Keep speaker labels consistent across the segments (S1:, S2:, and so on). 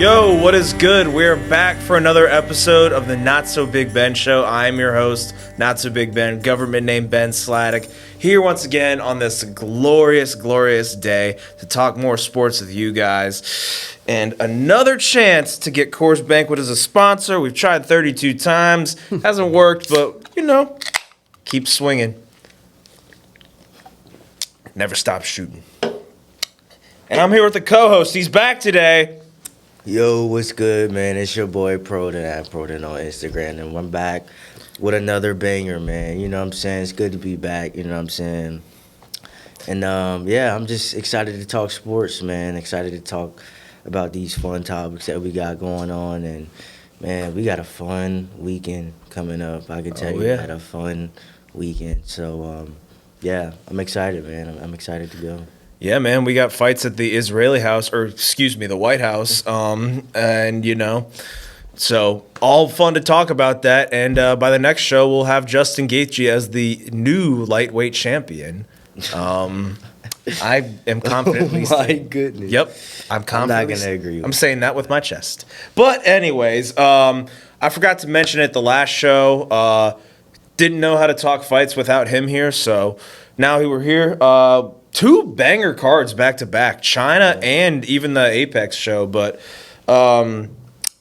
S1: Yo, what is good? We're back for another episode of the Not So Big Ben Show. I'm your host, Not So Big Ben, government name Ben Sladek, here once again on this glorious, glorious day to talk more sports with you guys. And another chance to get Coors Banquet as a sponsor. We've tried 32 times. Hasn't worked, but, keep swinging. Never stop shooting. And I'm here with the co-host. He's back today.
S2: Yo, what's good, man? It's your boy Proden at Proden on Instagram, and I'm back with another banger, man. You know what I'm saying? It's good to be back, you know what I'm saying? And, I'm just excited to talk sports, man. Excited to talk about these fun topics that we got going on. And, man, we got a fun weekend coming up. I can tell you, we had a fun weekend. So, I'm excited, man. I'm excited to go.
S1: Yeah, man, we got fights at the Israeli house, the White House, so all fun to talk about that. And by the next show, we'll have Justin Gaethje as the new lightweight champion. I am confidently
S2: Oh, my goodness.
S1: Yep, I'm confident.
S2: I'm not going to agree with
S1: I'm saying that with my chest. But anyways, I forgot to mention it the last show. Didn't know how to talk fights without him here, so now we're here. Two banger cards back to back, China and even the Apex show. But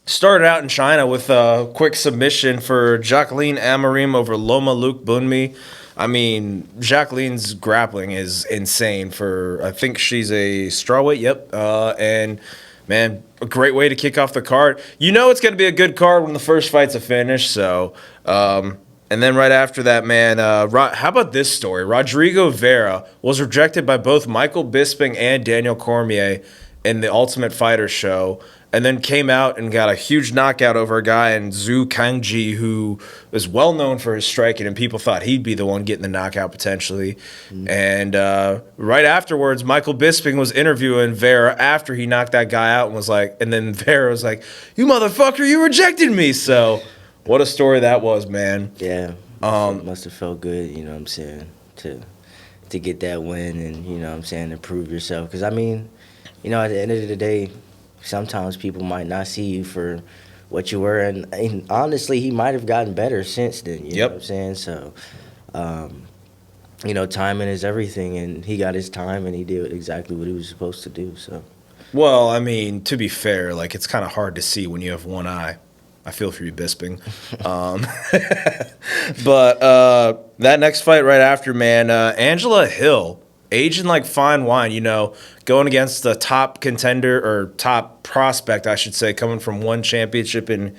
S1: started out in China with a quick submission for Jacqueline Amorim over Loma Luke Bunmi. I mean, Jacqueline's grappling is insane I think she's a strawweight, yep. And, man, a great way to kick off the card. You know it's going to be a good card when the first fight's a finish, so... And then right after that, man, how about this story? Rodrigo Vera was rejected by both Michael Bisping and Daniel Cormier in the Ultimate Fighter show, and then came out and got a huge knockout over a guy in Zhu Kangji, who is well known for his striking, and people thought he'd be the one getting the knockout potentially. Mm-hmm. And right afterwards, Michael Bisping was interviewing Vera after he knocked that guy out and then Vera was like, "You motherfucker, you rejected me!" So... what a story that was, man.
S2: Yeah. Must have felt good, you know what I'm saying, to get that win and, you know what I'm saying, to prove yourself. Because, at the end of the day, sometimes people might not see you for what you were. And honestly, he might have gotten better since then, you know what I'm saying? So, timing is everything. And he got his time and he did exactly what he was supposed to do, so.
S1: Well, to be fair, it's kind of hard to see when you have one eye. I feel for you, Bisping. But that next fight right after, man, Angela Hill, aging like fine wine, going against the top contender or top prospect, I should say, coming from one championship in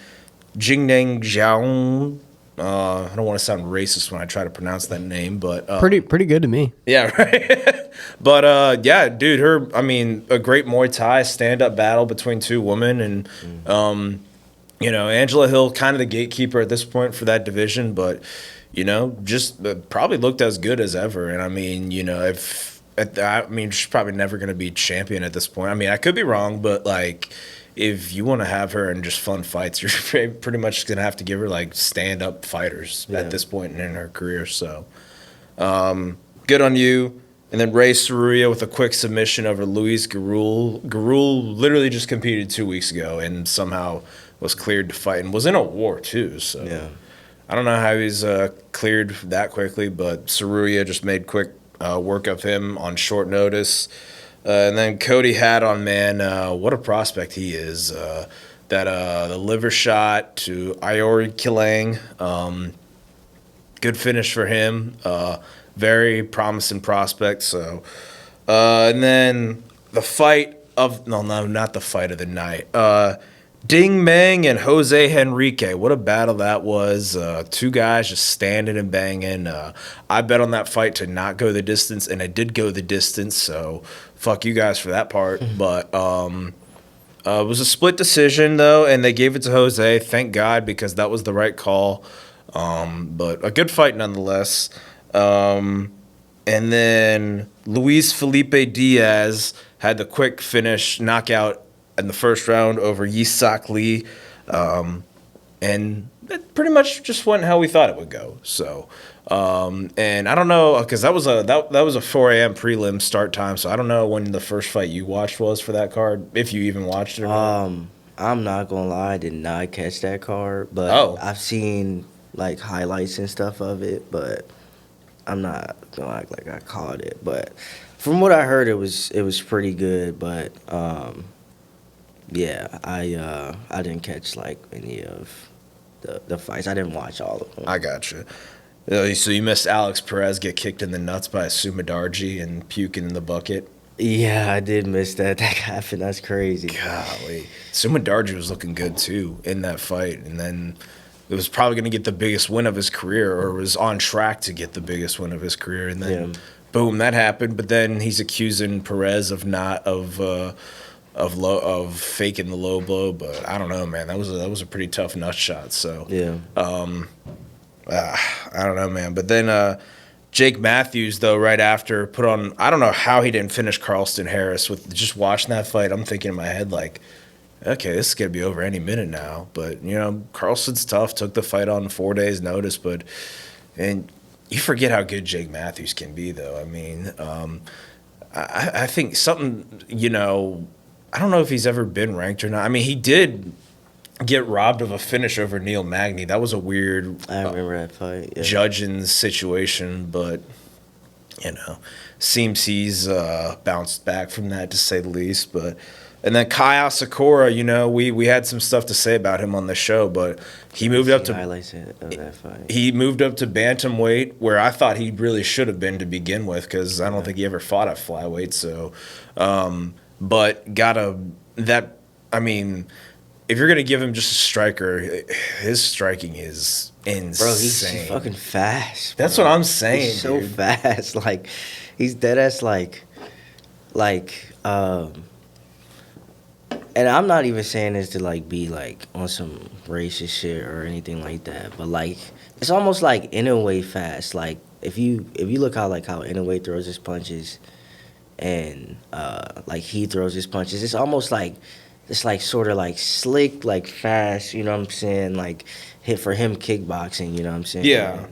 S1: Jingdang Jiang. I don't want to sound racist when I try to pronounce that name, but...
S3: pretty good to me.
S1: Yeah, right? But, dude, a great Muay Thai stand-up battle between two women, and... Angela Hill, kind of the gatekeeper at this point for that division, but, just probably looked as good as ever. And, she's probably never going to be champion at this point. I could be wrong, but, if you want to have her in just fun fights, you're pretty much going to have to give her, stand-up fighters at this point in her career. So, good on you. And then Ray Saruya with a quick submission over Luis Garul. Garul literally just competed 2 weeks ago and somehow was cleared to fight and was in a war too. So I don't know how he's cleared that quickly, but Saruya just made quick work of him on short notice. And then Cody Haddon, man, what a prospect he is. The liver shot to Iori Kilang, good finish for him. Very promising prospect. So, and then the fight of not the fight of the night. Ding Meng and Jose Henrique. What a battle that was. Two guys just standing and banging. I bet on that fight to not go the distance, and it did go the distance. So, fuck you guys for that part. But it was a split decision though, and they gave it to Jose. Thank God, because that was the right call. But a good fight nonetheless. And then Luis Felipe Diaz had the quick finish knockout in the first round over Yisak Lee. And it pretty much just went how we thought it would go. So, and I don't know, because that was a 4 a.m. prelim start time. So I don't know when the first fight you watched was for that card, if you even watched it or not.
S2: I'm not gonna lie, I did not catch that card, but
S1: Oh.
S2: I've seen like highlights and stuff of it, but I'm not gonna act like I caught it. But from what I heard, it was pretty good. But yeah, I didn't catch like any of the fights. I didn't watch all of them.
S1: I gotcha. So you missed Alex Perez get kicked in the nuts by Sumadarji and puking in the bucket.
S2: Yeah, I did miss that. That happened. That's crazy.
S1: Golly. Sumadarji was looking good, too, in that fight. And then it was probably going to get the biggest win of his career, or was on track to get the biggest win of his career. And then, boom, that happened. But then he's accusing Perez of faking the low blow. But I don't know, man. That was a pretty tough nut shot. So,
S2: Yeah.
S1: I don't know, man. But then Jake Matthews, though, right after put on, I don't know how he didn't finish Carlston Harris. With just watching that fight, I'm thinking in my head, like, okay, this is going to be over any minute now. But, Carlston's tough, took the fight on 4 days' notice. And you forget how good Jake Matthews can be, though. I mean, I think something, I don't know if he's ever been ranked or not. I mean, he did get robbed of a finish over Neil Magny. That was a weird
S2: I remember that fight. Yeah.
S1: judging situation, but seems he's bounced back from that, to say the least. And then Kyle Sakura, we had some stuff to say about him on the show, but he moved up to
S2: highlights of that fight.
S1: He moved up to bantamweight, where I thought he really should have been to begin with, because I don't think he ever fought at flyweight. So, but if you're gonna give him just a striker, his striking is insane.
S2: Bro, he's fucking fast.
S1: That's what I'm saying.
S2: He's so fast. Like, he's dead ass and I'm not even saying this to like be like on some racist shit or anything like that, but like it's almost like Inoue fast. Like if you look how Inoue throws his punches and like he throws his punches, it's almost like it's like sort of like slick, like fast, you know what I'm saying? Like hit for him kickboxing, you know what I'm saying?
S1: Yeah.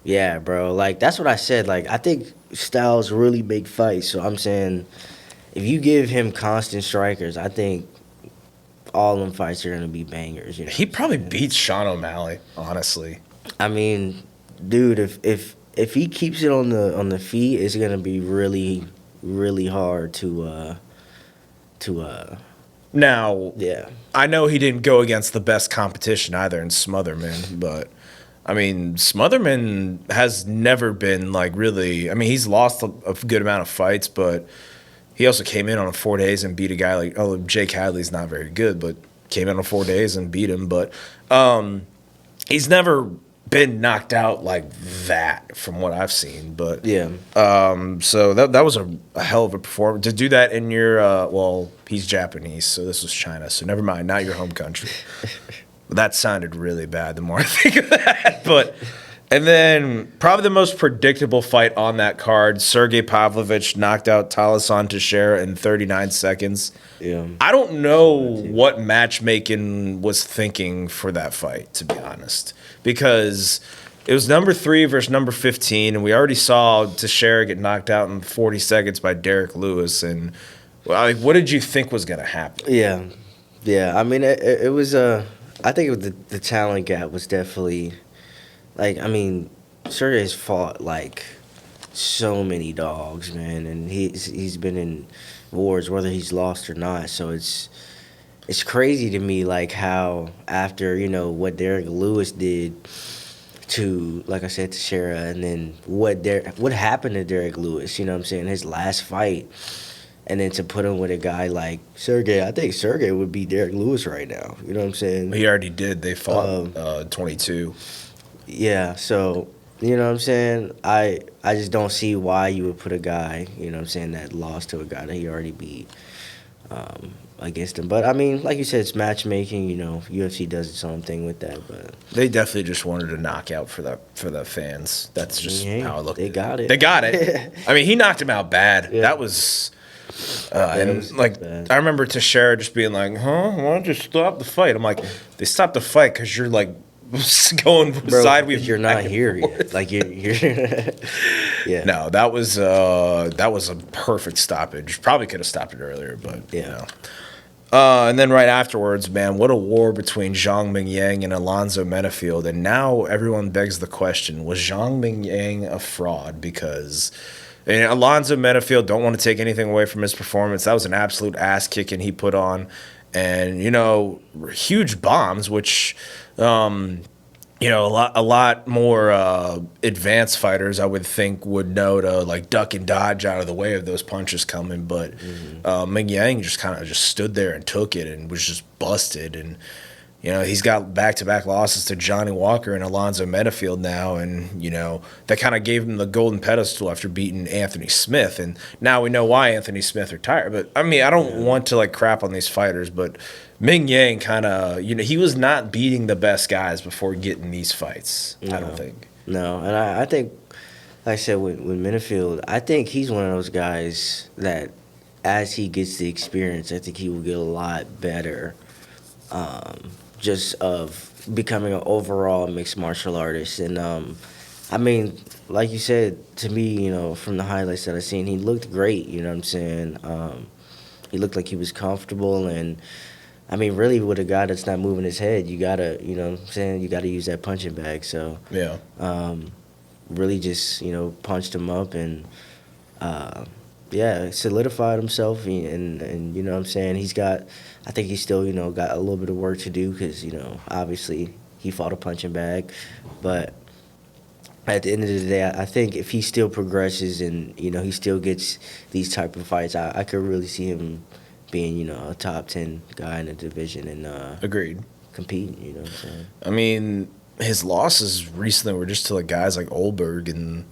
S2: Yeah, bro. Like that's what I said. Like I think styles really make fights. So I'm saying if you give him constant strikers, I think all them fights are gonna be bangers.
S1: He probably beats Sean O'Malley, honestly.
S2: I mean, dude, if he keeps it on the feet, it's gonna be really, really hard to
S1: Now,
S2: yeah.
S1: I know he didn't go against the best competition either in Smotherman, but I mean, Smotherman has never been like really. I mean, he's lost a good amount of fights, but he also came in on 4 days and beat a guy like Jake Hadley's not very good, but came in on 4 days and beat him. But he's never been knocked out like that from what I've seen. But
S2: Yeah.
S1: so that was a hell of a performance to do that in your well, he's Japanese, so this was China, so never mind, not your home country. That sounded really bad the more I think of that. But and then probably the most predictable fight on that card, Sergey Pavlovich knocked out Talasan Teixeira in 39 seconds.
S2: Yeah.
S1: I don't know what matchmaking was thinking for that fight, to be honest, because it was number 3 versus number 15, and we already saw Teixeira get knocked out in 40 seconds by Derek Lewis. And what did you think was going to happen?
S2: Yeah. I mean, it was I think it was the talent gap was definitely. Like, I mean, Sergey's fought, like, so many dogs, man, and he's been in wars, whether he's lost or not, so it's crazy to me, like, how after, what Derek Lewis did to, like I said, Teixeira, and then what happened to Derek Lewis, you know what I'm saying, his last fight, and then to put him with a guy like Sergey, I think Sergey would beat Derek Lewis right now, you know what I'm saying?
S1: He already did. They fought 22.
S2: Yeah, so, you know what I'm saying? I just don't see why you would put a guy, you know what I'm saying, that lost to a guy that he already beat against him. But, I mean, like you said, it's matchmaking, UFC does its own thing with that. But
S1: they definitely just wanted a knockout for the fans. That's just how I look at it.
S2: They got it.
S1: They got it. I mean, he knocked him out bad. Yeah. That was... I remember Teixeira just being like, why don't you stop the fight? I'm like, they stopped the fight because you're, like, going sideways.
S2: You're not here yet. Like you're yeah.
S1: No, that was a perfect stoppage. Probably could have stopped it earlier, but And then right afterwards, man, what a war between Zhang Mingyang and Alonzo Menifield. And now everyone begs the question, was Zhang Mingyang a fraud? Because Alonzo Menifield, don't want to take anything away from his performance. That was an absolute ass kicking he put on. And, huge bombs, which a lot more advanced fighters I would think would know to like duck and dodge out of the way of those punches coming. But Ming Yang just kind of just stood there and took it and was just busted. And he's got back-to-back losses to Johnny Walker and Alonzo Menifield now, and that kind of gave him the golden pedestal after beating Anthony Smith. And now we know why Anthony Smith retired. But I mean, I don't want to like crap on these fighters, but Ming Yang kind of, he was not beating the best guys before getting these fights. No. I don't think.
S2: No, and I think, like I said, with Menifield, I think he's one of those guys that, as he gets the experience, I think he will get a lot better. Just of becoming an overall mixed martial artist. And, I mean, like you said, to me, from the highlights that I've seen, he looked great, you know what I'm saying? He looked like he was comfortable. And, I mean, really with a guy that's not moving his head, you got to, you know what I'm saying, you got to use that punching bag. So,
S1: yeah.
S2: Really just, punched him up and, solidified himself. And you know what I'm saying, I think he's still, got a little bit of work to do because, obviously he fought a punching bag. But at the end of the day, I think if he still progresses and, he still gets these type of fights, I could really see him being, a top 10 guy in the division and
S1: agreed
S2: competing, you know what I'm saying?
S1: I mean, his losses recently were just to like guys like Olberg, and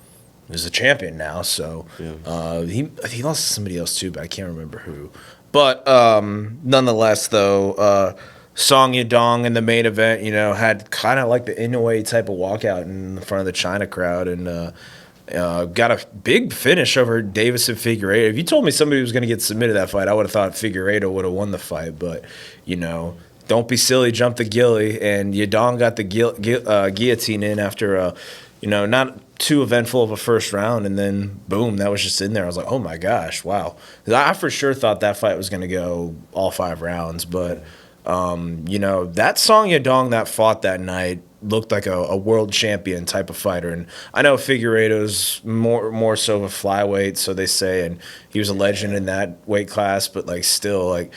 S1: he's a champion now. So he lost to somebody else too, but I can't remember who. But nonetheless, though, Song Yadong in the main event, had kind of like the Inoue type of walkout in front of the China crowd, and got a big finish over Davis and Figueiredo. If you told me somebody was going to get submitted that fight, I would have thought Figueiredo would have won the fight. But, don't be silly, jump the gilly. And Yadong got the guillotine in after, not too eventful of a first round. And then, boom, that was just in there. I was like, oh, my gosh, wow. 'Cause I for sure thought that fight was going to go all 5 rounds. But, that Song Yadong that fought that night looked like a world champion type of fighter. And I know Figueiredo's more so of a flyweight, so they say, and he was a legend in that weight class, but like still, like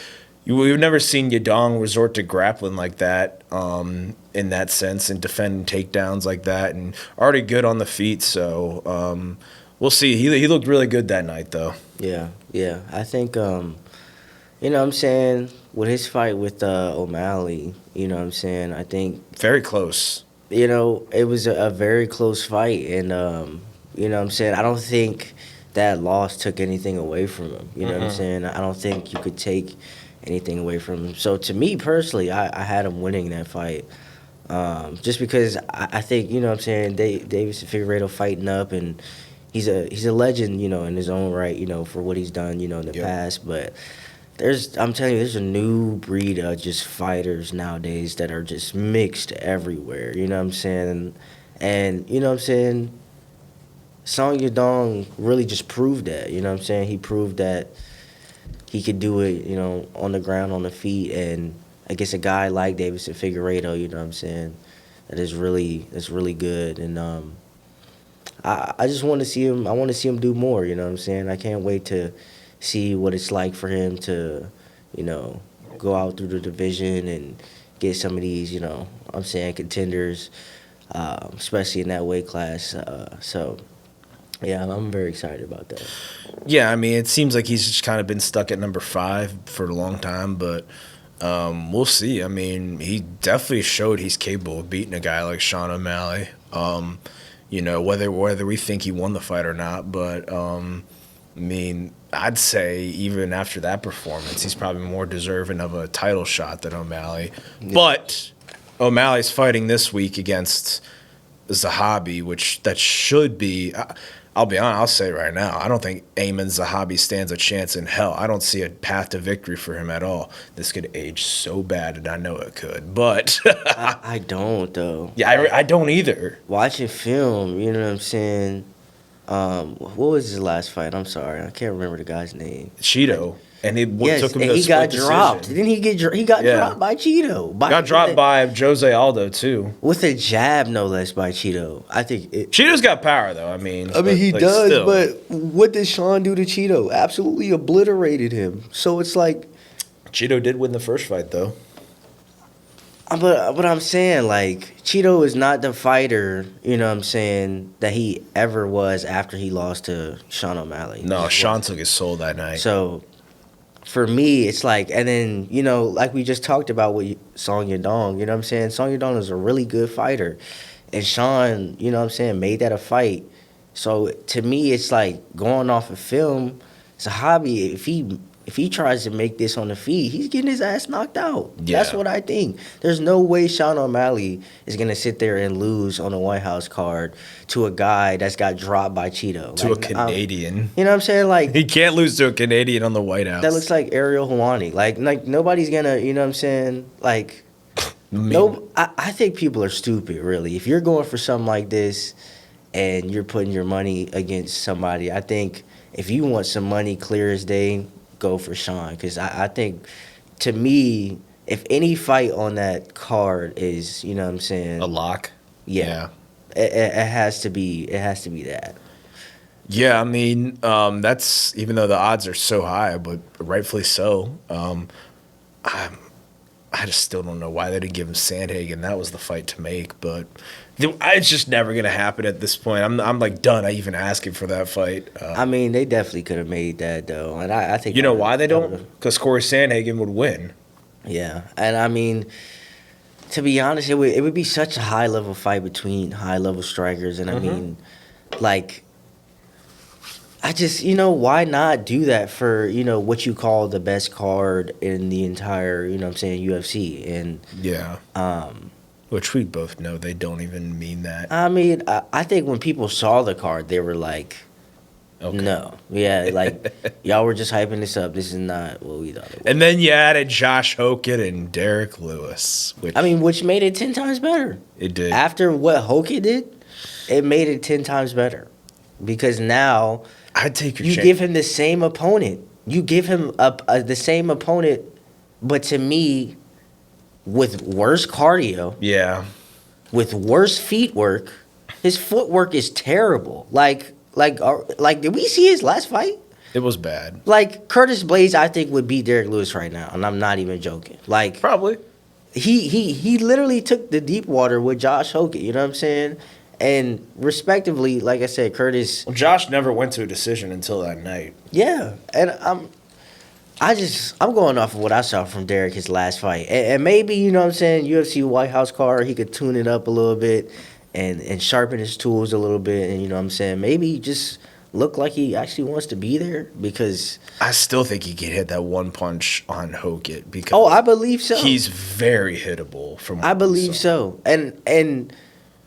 S1: we've never seen Yadong resort to grappling like that in that sense and defend takedowns like that, and already good on the feet. So we'll see. He looked really good that night, though.
S2: Yeah. I think, what I'm saying, with his fight with O'Malley, what I'm saying, I think
S1: very close.
S2: It was a very close fight, and what I'm saying, I don't think that loss took anything away from him. You know what I'm saying? I don't think you could take anything away from him. So to me personally, I had him winning that fight. Just because I think, what I'm saying, Davis and Figueiredo fighting up, and he's a legend, in his own right, for what he's done, in the past, but I'm telling you, there's a new breed of just fighters nowadays that are just mixed everywhere. You know what I'm saying? And you know what I'm saying? Song Yadong really just proved that. You know what I'm saying? He proved that he could do it, on the ground, on the feet. And I guess a guy like Davis and Figueiredo, you know what I'm saying, that's really good. And I just want to see him. I want to see him do more. You know what I'm saying? I can't wait to see what it's like for him to, go out through the division and get some of these, I'm saying, contenders, especially in that weight class. So, yeah, I'm very excited about that.
S1: Yeah, I mean, it seems like he's just kind of been stuck at number 5 for a long time, but we'll see. I mean, he definitely showed he's capable of beating a guy like Sean O'Malley. Whether we think he won the fight or not, but I mean, I'd say even after that performance, he's probably more deserving of a title shot than O'Malley. Yeah. But O'Malley's fighting this week against Zahabi, which that should be. I'll be honest. I'll say it right now. I don't think Ayman Zahabi stands a chance in hell. I don't see a path to victory for him at all. This could age so bad, and I know it could. But
S2: I don't though.
S1: Yeah, I don't either.
S2: Watching film, you know what I'm saying. What was his last fight? I'm sorry, I can't remember the guy's name.
S1: Cheeto. And he
S2: Yes,
S1: took him
S2: and
S1: to a
S2: he got
S1: split
S2: dropped.
S1: decision.
S2: Didn't he got
S1: Yeah.
S2: dropped by Cheeto.
S1: Got dropped by Jose Aldo, too.
S2: with a jab, no less, by Cheeto. I think
S1: Cheeto's got power, though. I mean,
S2: he
S1: like,
S2: does,
S1: still.
S2: but what did Sean do to Cheeto? Absolutely obliterated him. So it's like,
S1: Cheeto did win the first fight, though.
S2: but I'm saying, like, Cheeto is not the fighter, you know what I'm saying, that he ever was after he lost to Sean O'Malley.
S1: No, Sean took his soul that night.
S2: So for me, it's like, and then, you know, like we just talked about with Song Yadong, you know what I'm saying? Song Yadong is a really good fighter. And Sean, you know what I'm saying, made that a fight. So to me, it's like going off of film, it's a hobby. If he tries to make this on the feed, he's getting his ass knocked out.
S1: Yeah.
S2: That's what I think. There's no way Sean O'Malley is going to sit there and lose on a White House card to a guy that's got dropped by Cheeto.
S1: To a Canadian.
S2: You know what I'm saying? Like,
S1: He can't lose to a Canadian on the White House.
S2: that looks like Ariel Helwani. Like nobody's gonna, you know what I'm saying? Like, I think people are stupid, really. If you're going for something like this and you're putting your money against somebody, I think if you want some money clear as day, go for Sean. Because I think, to me, if any fight on that card is, you know what I'm saying?
S1: A lock?
S2: Yeah. It has to be that.
S1: Yeah, I mean, that's, even though the odds are so high, but rightfully so. I just still don't know why they didn't give him Sandhagen. That was the fight to make, but it's just never gonna happen at this point. I'm like done. I even asking for that fight.
S2: I mean, they definitely could have made that though, and I think
S1: You know why they don't? Because Corey Sandhagen would win.
S2: Yeah, and I mean, to be honest, it would be such a high level fight between high level strikers, and I mean, like, I just, you know, why not do that for, you know, what you call the best card in the entire, you know what I'm saying, UFC? And
S1: Yeah. Which we both know they don't even mean that.
S2: I mean, I think when people saw the card, they were like,
S1: Okay.
S2: no. Yeah, like, y'all were just hyping this up. This is not what we thought it was.
S1: And then you added Josh Hogan and Derek Lewis.
S2: Which made it 10 times better.
S1: It did.
S2: After what Hogan did, it made it 10 times better. Because now
S1: I'd take your
S2: you
S1: chance.
S2: give him the same opponent. You give him the same opponent, but to me, with worse cardio,
S1: Yeah.
S2: with worse feet work, his footwork is terrible. Like, did we see his last fight?
S1: It was bad.
S2: Like, Curtis Blades, I think, would beat Derek Lewis right now, and I'm not even joking. Like,
S1: Probably.
S2: he literally took the deep water with Josh Hogan, you know what I'm saying? And respectively, like I said, Curtis,
S1: Well, Josh never went to a decision until that night.
S2: yeah. And I'm going off of what I saw from Derek his last fight. And maybe, you know what I'm saying, UFC White House card, he could tune it up a little bit and sharpen his tools a little bit. And, you know what I'm saying, maybe just look like he actually wants to be there, because
S1: I still think he could hit that one punch on Hogan because
S2: I believe so.
S1: he's very hittable from what
S2: I
S1: we
S2: believe
S1: saw.
S2: so. And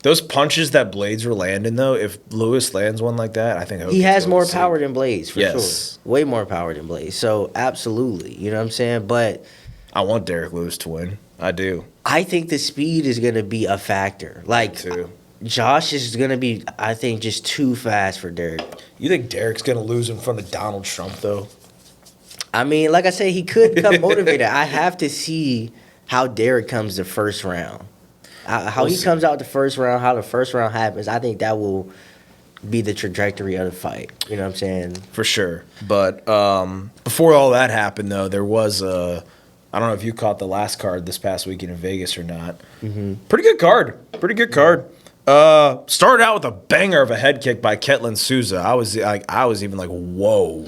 S1: Those punches that Blades were landing, though, if Lewis lands one like that, I think Hogan's
S2: he has
S1: going
S2: more
S1: to sleep.
S2: power than Blades, for
S1: Yes.
S2: sure. Way more power than Blades. So, absolutely. You know what I'm saying? But
S1: I want Derek Lewis to win. I do.
S2: I think the speed is going to be a factor. Like,
S1: Too.
S2: Josh is going to be, I think, just too fast for Derek.
S1: You think Derek's going to lose in front of Donald Trump, though?
S2: I mean, like I said, he could come motivated. I have to see how Derek comes the first round. How he comes out the first round, how the first round happens. I think that will be the trajectory of the fight. You know what I'm saying?
S1: For sure. But before all that happened, though, there was I don't know if you caught the last card this past weekend in Vegas or not. Mm-hmm. Pretty good card. Started out with a banger of a head kick by Ketlin Souza. I was even like, whoa.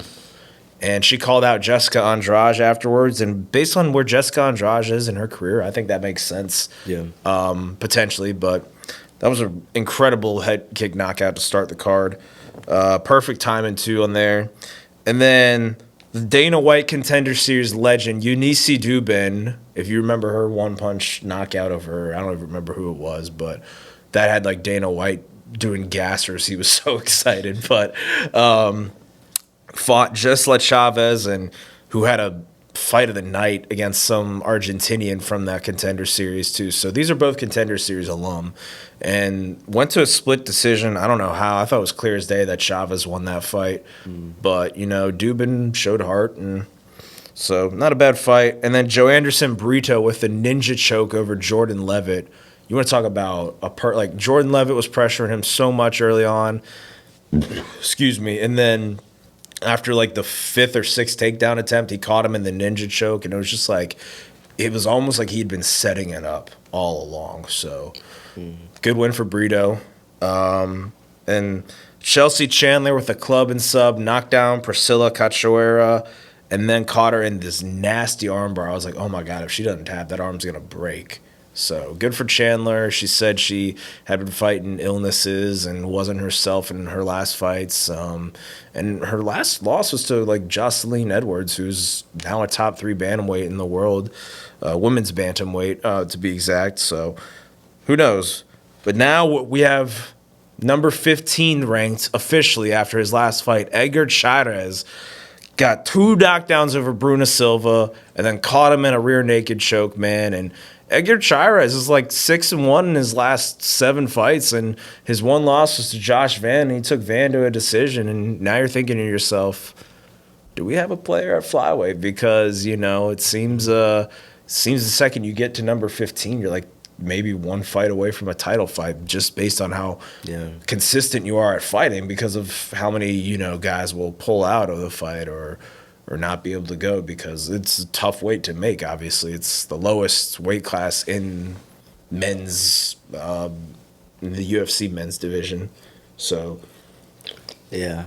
S1: And she called out Jessica Andrade afterwards. And based on where Jessica Andrade is in her career, I think that makes sense.
S2: Yeah.
S1: Potentially. But that was an incredible head kick knockout to start the card. Perfect timing, too, on there. And then the Dana White Contender Series legend, Eunice Dubin, if you remember her one-punch knockout of her, I don't even remember who it was, but that had, like, Dana White doing gassers. He was so excited. But fought Gisela Chavez, and who had a fight of the night against some Argentinian from that Contender Series, too. So these are both Contender Series alum. And went to a split decision. I don't know how. I thought it was clear as day that Chavez won that fight. But, you know, Dubin showed heart and So not a bad fight. And then Joe Anderson Brito with the ninja choke over Jordan Levitt. You want to talk about like Jordan Levitt was pressuring him so much early on. Excuse me. And then after like the 5th or 6th takedown attempt, he caught him in the ninja choke, and it was just like it was almost like he'd been setting it up all along. So good win for Brito. And Chelsea Chandler with a club and sub knocked down Priscilla Cachoeira, and then caught her in this nasty armbar. I was like, oh my God, if she doesn't tap, that arm's gonna break. So good for Chandler. She said she had been fighting illnesses and wasn't herself in her last fights. And her last loss was to like Jocelyn Edwards, who's now a top 3 bantamweight in the world, women's bantamweight to be exact. So who knows? But now we have number 15 ranked officially after his last fight. Edgar Chairez got 2 knockdowns over Bruno Silva and then caught him in a rear naked choke, man. And Edgar Chairez is like 6-1 in his last 7 fights, and his one loss was to Josh Van, and he took Van to a decision. And now you're thinking to yourself, do we have a player at flyweight? Because, you know, it seems the second you get to number 15, you're like maybe one fight away from a title fight, just based on how consistent you are at fighting, because of how many, you know, guys will pull out of the fight or not be able to go, because it's a tough weight to make. Obviously, it's the lowest weight class in men's in the UFC men's division. So
S2: yeah,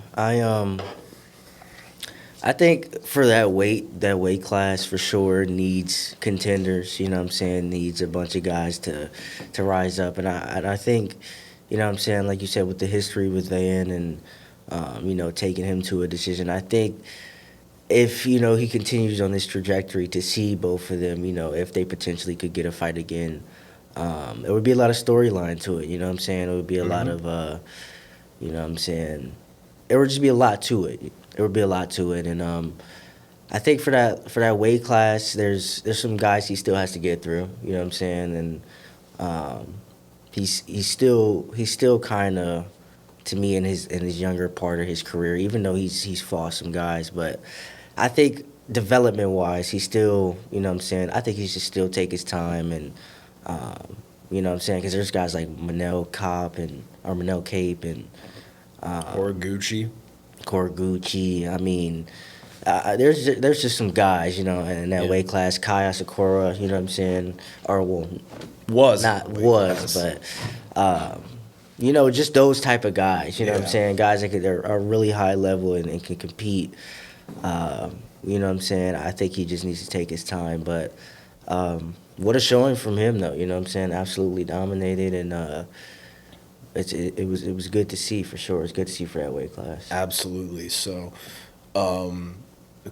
S2: I think for that weight class for sure needs contenders, you know what I'm saying, needs a bunch of guys to rise up. And I think, you know what I'm saying, like you said, with the history with Van and, you know, taking him to a decision, I think if, you know, he continues on this trajectory, to see both of them, you know, if they potentially could get a fight again, it would be a lot of storyline to it, you know what I'm saying? It would be a lot of, you know what I'm saying, it would just be a lot to it. It would be a lot to it. And I think for that weight class, there's some guys he still has to get through, you know what I'm saying? And he's still kind of, to me, in his younger part of his career, even though he's fought some guys, but I think development-wise, he's still, you know what I'm saying, I think he should still take his time and, you know what I'm saying, because there's guys like Manel Cape and Koraguchi. I mean, there's just some guys, you know, in that weight class. Kaya Sakura, you know what I'm saying, or well, but you know, just those type of guys, you know what I'm saying, guys that are really high level and can compete. You know what I'm saying? I think he just needs to take his time. But what a showing from him, though. You know what I'm saying? Absolutely dominated, and it was good to see for sure. It's good to see for that weight class.
S1: Absolutely. So, a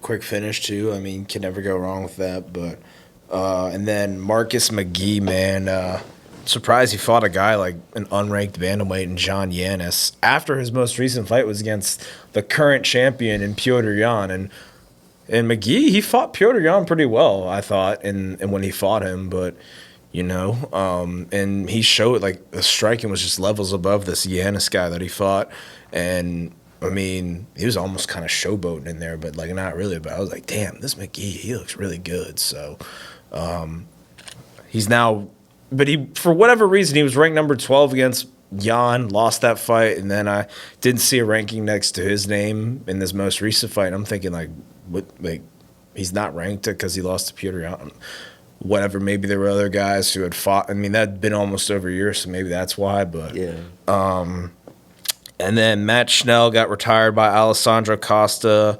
S1: quick finish too. I mean, can never go wrong with that. But and then Marcus McGee, man. Surprised he fought a guy like an unranked bantamweight in John Yanis after his most recent fight was against the current champion in Piotr Jan. And McGee, he fought Piotr Jan pretty well, I thought, and when he fought him. But, you know, and he showed like the striking was just levels above this Yanis guy that he fought. And, I mean, he was almost kind of showboating in there, but like not really. But I was like, damn, this McGee, he looks really good. So he's now... But he, for whatever reason, he was ranked number 12 against Jan, lost that fight, and then I didn't see a ranking next to his name in this most recent fight. I'm thinking, like, what, like, he's not ranked because he lost to Piotr Jan. Whatever, maybe there were other guys who had fought. I mean, that had been almost over a year, so maybe that's why. But
S2: yeah.
S1: And then Matt Schnell got retired by Alessandro Costa.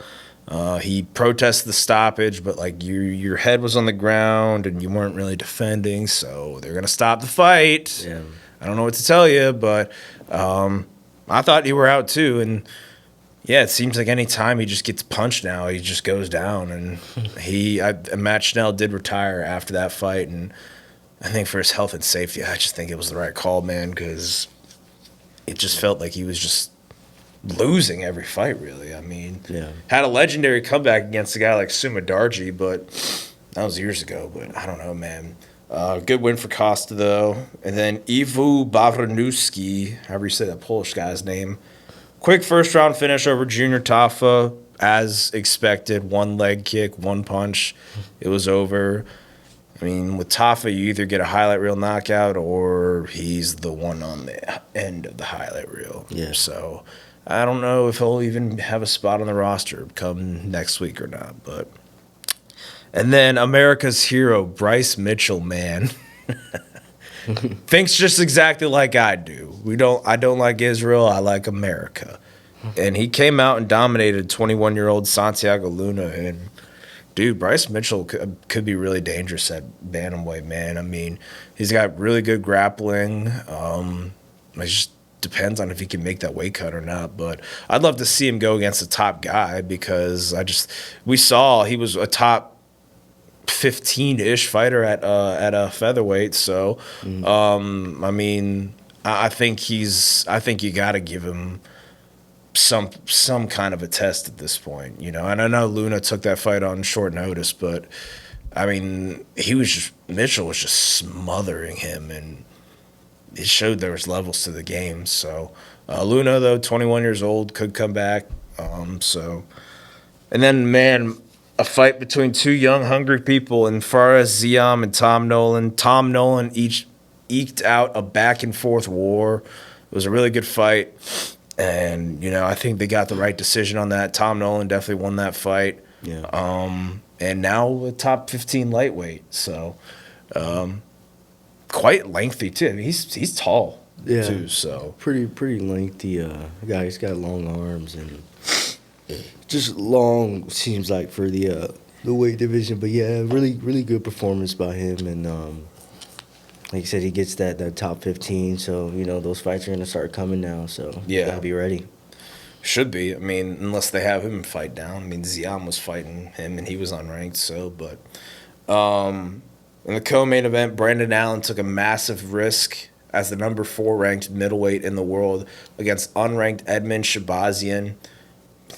S1: He protested the stoppage, but like your head was on the ground and you weren't really defending, so they're gonna stop the fight.
S2: Yeah.
S1: I don't know what to tell you, but I thought you were out too. And yeah, it seems like any time he just gets punched now, he just goes down. And Matt Schnell did retire after that fight, and I think for his health and safety, I just think it was the right call, man, because it just felt like he was just losing every fight, really. I mean, had a legendary comeback against a guy like Sumadarji, but that was years ago. But I don't know, man. Good win for Costa, though. And then Ivo Bavranowski, however you say that Polish guy's name, quick first round finish over Junior Tafa, as expected. One leg kick, one punch. It was over. I mean, with Tafa, you either get a highlight reel knockout or he's the one on the end of the highlight reel.
S2: Yeah.
S1: So I don't know if he'll even have a spot on the roster come next week or not. But and then America's hero, Bryce Mitchell, man. Thinks just exactly like I do. I don't like Israel. I like America. And he came out and dominated 21-year-old Santiago Luna. And, dude, Bryce Mitchell could be really dangerous at bantamweight, man. I mean, he's got really good grappling. It just depends on if he can make that weight cut or not. But I'd love to see him go against a top guy because we saw he was a top 15-ish fighter at a featherweight. So, I mean, I think you got to give him some kind of a test at this point, you know. And I know Luna took that fight on short notice, but I mean, Mitchell was just smothering him, and it showed there was levels to the game. So, Luna, though, 21 years old, could come back. And then, man, a fight between two young, hungry people in Fares Ziam and Tom Nolan. Tom Nolan each eked out a back-and-forth war. It was a really good fight. And, you know, I think they got the right decision on that. Tom Nolan definitely won that fight.
S2: Yeah.
S1: And now a top 15 lightweight. So, quite lengthy, too. I mean, he's tall, too. So
S2: Pretty lengthy guy. He's got long arms and just long, seems like, for the weight division. But yeah, really good performance by him. And like you said, he gets that top 15. So, you know, those fights are going to start coming now. So
S1: yeah,
S2: gotta be ready.
S1: Should be. I mean, unless they have him fight down. I mean, Ziam was fighting him, and he was unranked. So, but in the co-main event, Brandon Allen took a massive risk as the number 4 ranked middleweight in the world against unranked Edmund Shabazian.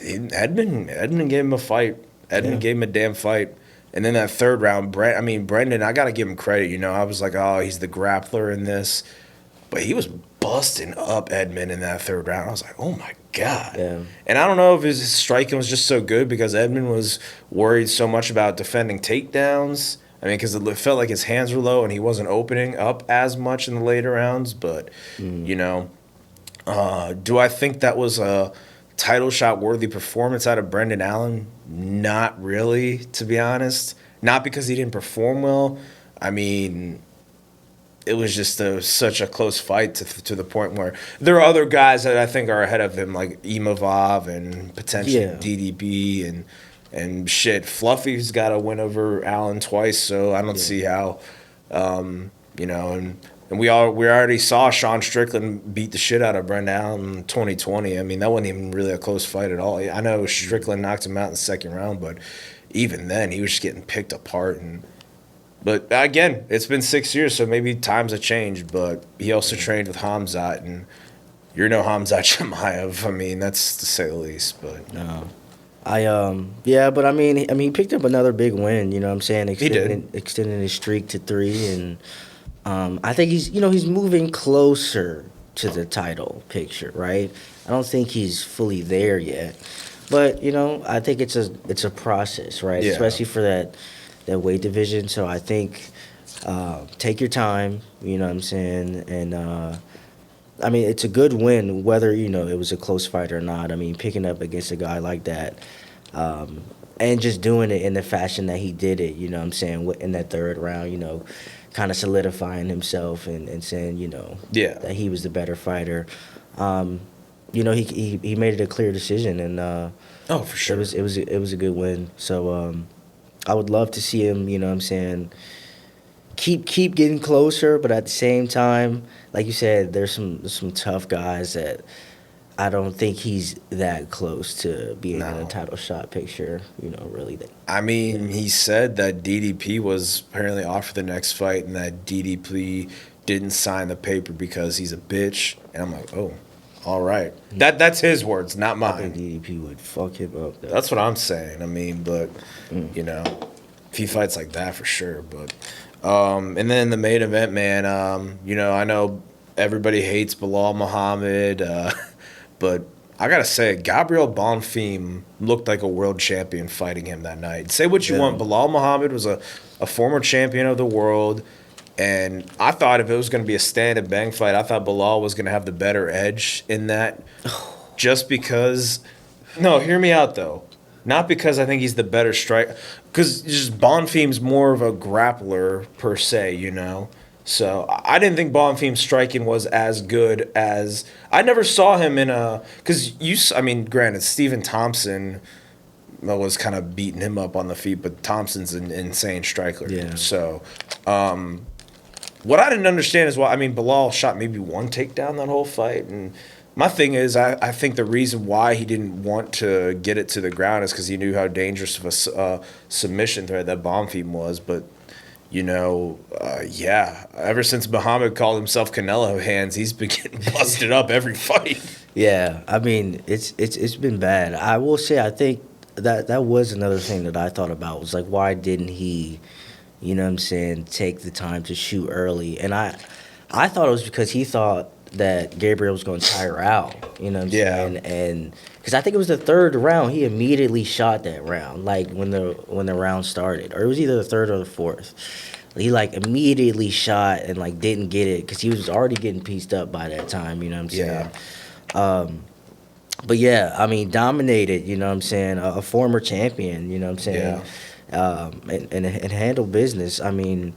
S1: Edmund gave him a fight. Edmund gave him a damn fight. And then that third round, Brendan, I got to give him credit. You know, I was like, oh, he's the grappler in this. But he was busting up Edmund in that third round. I was like, oh, my God.
S2: Yeah.
S1: And I don't know if his striking was just so good because Edmund was worried so much about defending takedowns. I mean, because it felt like his hands were low and he wasn't opening up as much in the later rounds. But, you know, do I think that was a title shot worthy performance out of Brendan Allen? Not really, to be honest. Not because he didn't perform well. I mean, it was just such a close fight to the point where there are other guys that I think are ahead of him, like Imavov and potentially DDP and shit. Fluffy's got a win over Allen twice, so I don't see how, you know, and we already saw Sean Strickland beat the shit out of Brendan Allen in 2020. I mean, that wasn't even really a close fight at all. I know Strickland knocked him out in the second round, but even then, he was just getting picked apart. But again, it's been 6 years, so maybe times have changed. But he also trained with Hamzat, and you're no Hamzat Chimaev. I mean, that's to say the least. But
S2: no. But I mean, he picked up another big win. You know what I'm saying? Extending his streak to 3, and I think he's moving closer to the title picture, right? I don't think he's fully there yet, but you know, I think it's a process, right? Yeah. Especially for that weight division. So I think take your time. You know what I'm saying? And I mean, it's a good win, whether you know it was a close fight or not. I mean, picking up against a guy like that. And just doing it in the fashion that he did it, you know what I'm saying, in that third round, you know, kind of solidifying himself and saying, you know, that he was the better fighter. You know, he made it a clear decision, and
S1: for sure,
S2: it was a good win. So I would love to see him, you know what I'm saying, keep getting closer, but at the same time, like you said, there's some tough guys that I don't think he's that close to being in a title shot picture, you know, really.
S1: I mean, he said that DDP was apparently off for the next fight and that DDP didn't sign the paper because he's a bitch. And I'm like, oh, all right. That's his words, not mine.
S2: I think DDP would fuck him up, though.
S1: That's what I'm saying. I mean, but, you know, if he fights like that, for sure. But, and then the main event, man, you know, I know everybody hates Bilal Muhammad, but I gotta say, Gabriel Bonfim looked like a world champion fighting him that night. Say what you
S2: Yeah.
S1: want, Bilal Muhammad was a former champion of the world, and I thought if it was going to be a stand and bang fight, I thought Bilal was going to have the better edge in that, just because. No, hear me out though. Not because I think he's the better striker, because just Bonfim's more of a grappler per se, you know. So I didn't think Bonfim's striking was as good as I never saw him in a I mean, granted, Stephen Thompson was kind of beating him up on the feet, but Thompson's an insane striker.
S2: Yeah.
S1: So what I didn't understand is why. I mean, Bilal shot maybe one takedown that whole fight, and my thing is, I think the reason why he didn't want to get it to the ground is because he knew how dangerous of a submission threat that Bonfim was, but. You know, yeah. Ever since Muhammad called himself Canelo Hands, he's been getting busted up every fight.
S2: Yeah, I mean, it's been bad. I will say, I think that was another thing that I thought about was like, why didn't he, you know what I'm saying, take the time to shoot early? And I thought it was because he thought that Gabriel was going to tire out, you know what I'm saying? And because I think it was the third round, he immediately shot that round, like when the round started, or it was either the third or the fourth. He like immediately shot and like didn't get it because he was already getting pieced up by that time, you know what I'm saying?
S1: Yeah.
S2: But yeah, I mean, dominated, you know what I'm saying? A former champion, you know what I'm saying?
S1: Yeah.
S2: And handled business. I mean,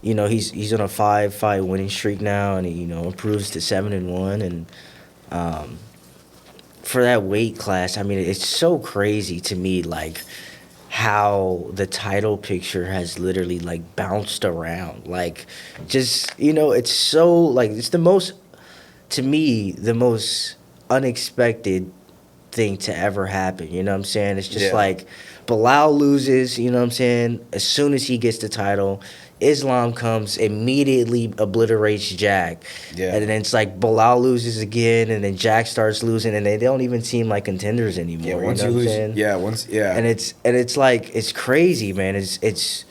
S2: you know, he's on a 5-fight winning streak now, and he, you know, improves to 7-1. And for that weight class, I mean, it's so crazy to me, like how the title picture has literally like bounced around. Like, just, you know, it's so like it's the most, to me, the most unexpected thing to ever happen. You know what I'm saying? It's just like Bilal loses, you know what I'm saying? As soon as he gets the title, Islam comes, immediately obliterates Jack.
S1: Yeah.
S2: And then it's like Bilal loses again, and then Jack starts losing, and they don't even seem like contenders anymore.
S1: Yeah, once
S2: you know
S1: you
S2: what I'm
S1: lose,
S2: saying? And it's like, it's crazy, man. It's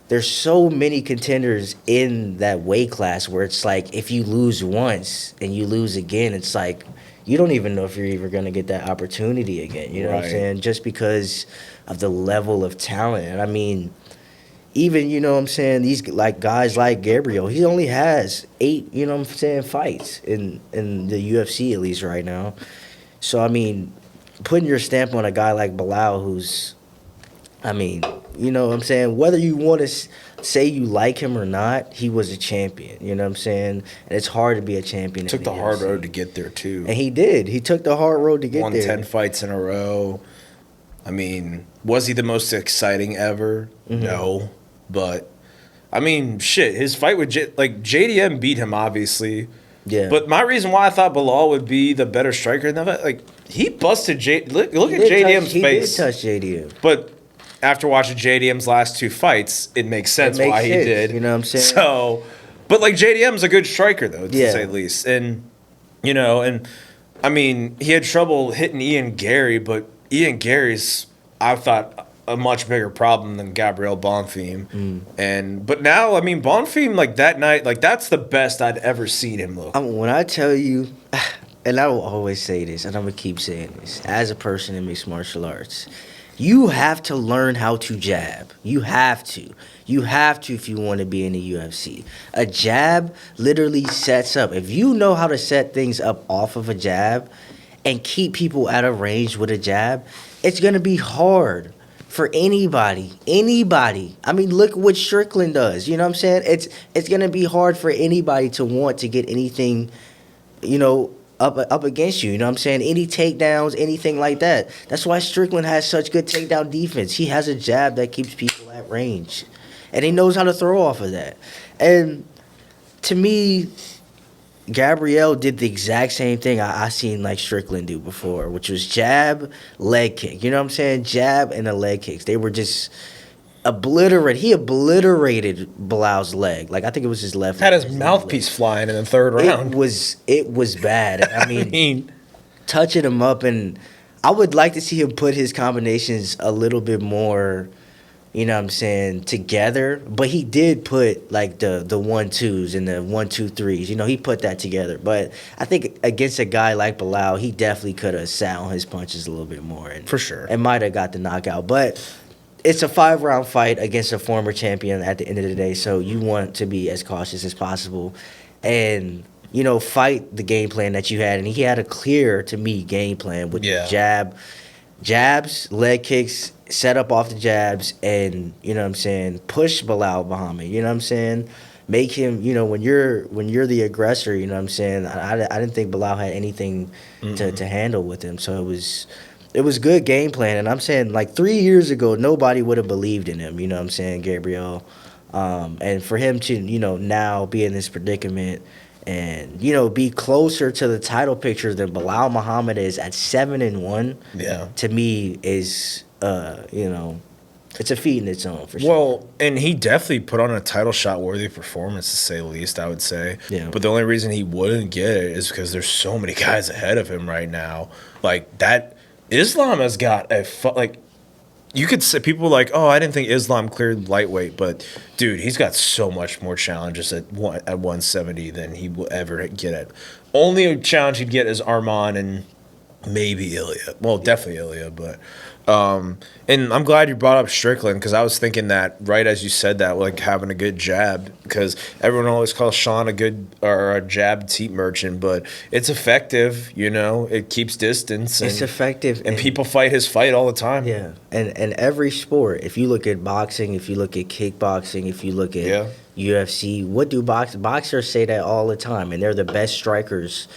S2: there's so many contenders in that weight class where it's like if you lose once and you lose again, it's like you don't even know if you're ever going to get that opportunity again. You know what I'm
S1: Right.
S2: saying? Just because of the level of talent. And I mean, even, you know what I'm saying, these like guys like Gabriel, he only has 8, you know what I'm saying, fights in the UFC at least right now. So, I mean, putting your stamp on a guy like Bilal who's, I mean, you know what I'm saying, whether you want to say you like him or not, he was a champion, you know what I'm saying? And it's hard to be a champion.
S1: Took
S2: in
S1: the hard
S2: UFC.
S1: road to get there too.
S2: And he did. He took the hard road to get
S1: Won
S2: there.
S1: 10 fights in a row. I mean, was he the most exciting ever?
S2: Mm-hmm.
S1: No. But, I mean, shit, his fight with JDM beat him, obviously.
S2: Yeah.
S1: But my reason why I thought Bilal would be the better striker in that fight, like, he busted Look at JDM's face.
S2: He did touch JDM.
S1: But after watching JDM's last 2 fights, it makes sense
S2: It makes
S1: why he
S2: sense,
S1: did.
S2: you know what I'm saying?
S1: So, but like JDM's a good striker though, to
S2: Yeah.
S1: say the least. And you know, and I mean, he had trouble hitting Ian Gary, but Ian Gary's, I thought, a much bigger problem than Gabriel Bonfim. But now, I mean, Bonfim, like that night, like that's the best I'd ever seen him look.
S2: When I tell you, and I will always say this, and I'm going to keep saying this, as a person in mixed martial arts, you have to learn how to jab. You have to. You have to if you want to be in the UFC. A jab literally sets up. If you know how to set things up off of a jab and keep people out of range with a jab, it's going to be hard for anybody. Anybody. I mean, look what Strickland does. You know what I'm saying? It's going to be hard for anybody to want to get anything, you know, up against you. You know what I'm saying? Any takedowns, anything like that. That's why Strickland has such good takedown defense. He has a jab that keeps people at range. And he knows how to throw off of that. And to me, Gabriel did the exact same thing I seen like Strickland do before, which was jab, leg kick. You know what I'm saying? Jab and the leg kicks. They were just obliterated. He obliterated Bilal's leg. Like, I think it was his left
S1: Had
S2: leg.
S1: his mouthpiece flying in the 3rd round.
S2: It was bad. I mean, touching him up, and I would like to see him put his combinations a little bit more you know what I'm saying, together. But he did put like the 1-2s and the 1-2-3s. You know, he put that together. But I think against a guy like Bilal, he definitely could have sat on his punches a little bit more. And,
S1: For sure.
S2: And might have got the knockout. But it's a 5-round fight against a former champion at the end of the day. So you want to be as cautious as possible. And, you know, fight the game plan that you had. And he had a clear, to me, game plan with the jabs, leg kicks, set up off the jabs, and, you know what I'm saying, push Bilal Muhammad, you know what I'm saying? Make him, you know, when you're the aggressor, you know what I'm saying? I didn't think Bilal had anything to handle with him. So it was good game plan. And I'm saying, like, 3 years ago, nobody would have believed in him, you know what I'm saying, Gabriel? And for him to, you know, now be in this predicament and, you know, be closer to the title picture than Bilal Muhammad is at 7-1, to me is, you know, it's a feat in its own, for sure.
S1: Well, and he definitely put on a title shot worthy performance, to say the least, I would say.
S2: Yeah.
S1: But the only reason he wouldn't get it is because there's so many guys ahead of him right now. Like, that Islam has got like, you could say, people were like, oh, I didn't think Islam cleared lightweight, but dude, he's got so much more challenges at 170 than he will ever get at. Only challenge he'd get is Arman and maybe Ilya. Well, definitely Ilya, but and I'm glad you brought up Strickland, because I was thinking that right as you said that, like having a good jab, because everyone always calls Sean a jab teep merchant, but it's effective, you know, it keeps distance.
S2: It's effective.
S1: And people fight his fight all the time.
S2: Yeah. And every sport, if you look at boxing, if you look at kickboxing, if you look at UFC, what do boxers say that all the time, and they're the best strikers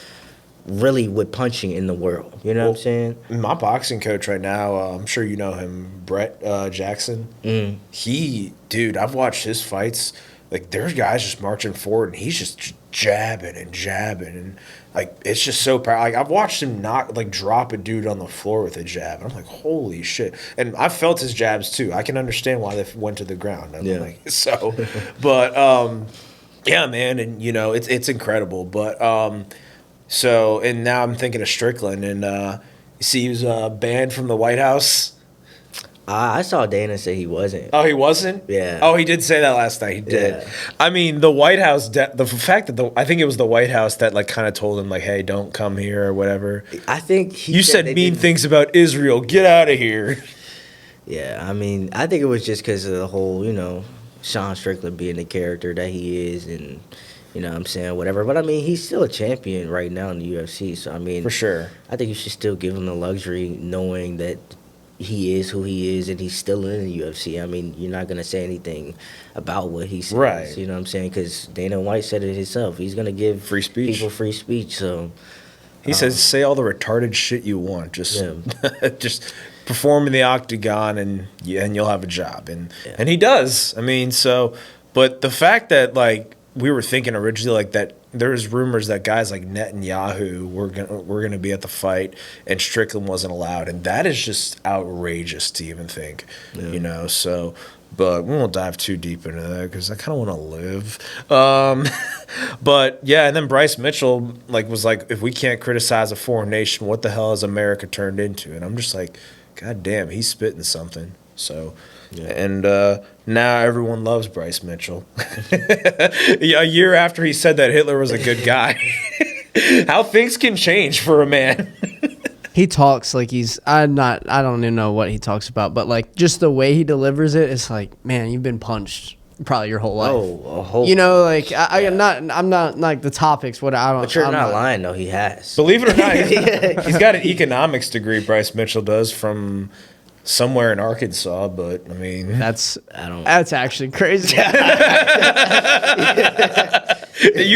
S2: really with punching in the world. You know what I'm saying?
S1: My boxing coach right now, I'm sure you know him, Brett Jackson. Dude, I've watched his fights. Like, there's guys just marching forward, and he's just jabbing, and like, it's just so powerful. Like, I've watched him drop a dude on the floor with a jab. I'm like, holy shit. And I've felt his jabs too. I can understand why they went to the ground. But yeah, man, and you know, it's incredible. But so, and now I'm thinking of Strickland, and you see he was banned from the White House.
S2: I saw Dana say he wasn't.
S1: Oh, he wasn't?
S2: Yeah.
S1: Oh, he did say that last night. He did. Yeah. I mean, the White House, the fact that I think it was the White House that like kind of told him like, hey, don't come here or whatever.
S2: I think
S1: you said mean things about Israel. Get out of here.
S2: Yeah, I mean, I think it was just because of the whole, you know, Sean Strickland being the character that he is, and you know what I'm saying, whatever. But I mean, he's still a champion right now in the UFC. So I mean,
S1: for sure, I
S2: think you should still give him the luxury, knowing that he is who he is and he's still in the UFC. I mean, you're not going to say anything about what he says.
S1: Right.
S2: You know what I'm saying? Because Dana White said it himself. He's going to give
S1: free speech.
S2: People free speech. So
S1: he says, say all the retarded shit you want. Just just perform in the octagon and you'll have a job. And he does. I mean, so, but the fact that, like, we were thinking originally like that there's rumors that guys like Netanyahu were gonna be at the fight and Strickland wasn't allowed, and that is just outrageous to even think, you know. So, but we won't dive too deep into that because I kind of want to live. But yeah, and then Bryce Mitchell was like, if we can't criticize a foreign nation, what the hell has America turned into? And I'm just like, God damn, he's spitting something. So. Yeah. And now everyone loves Bryce Mitchell. A year after he said that Hitler was a good guy. How things can change for a man.
S3: He talks like I don't even know what he talks about, but like just the way he delivers it, it's like, man, you've been punched probably your whole life.
S2: Oh, a whole.
S3: You know, like I'm not like the topics. What I don't.
S2: But you're not lying though. He has.
S1: Believe it or not, he's got an economics degree. Bryce Mitchell does from somewhere in Arkansas, but I mean,
S3: that's actually crazy.
S1: You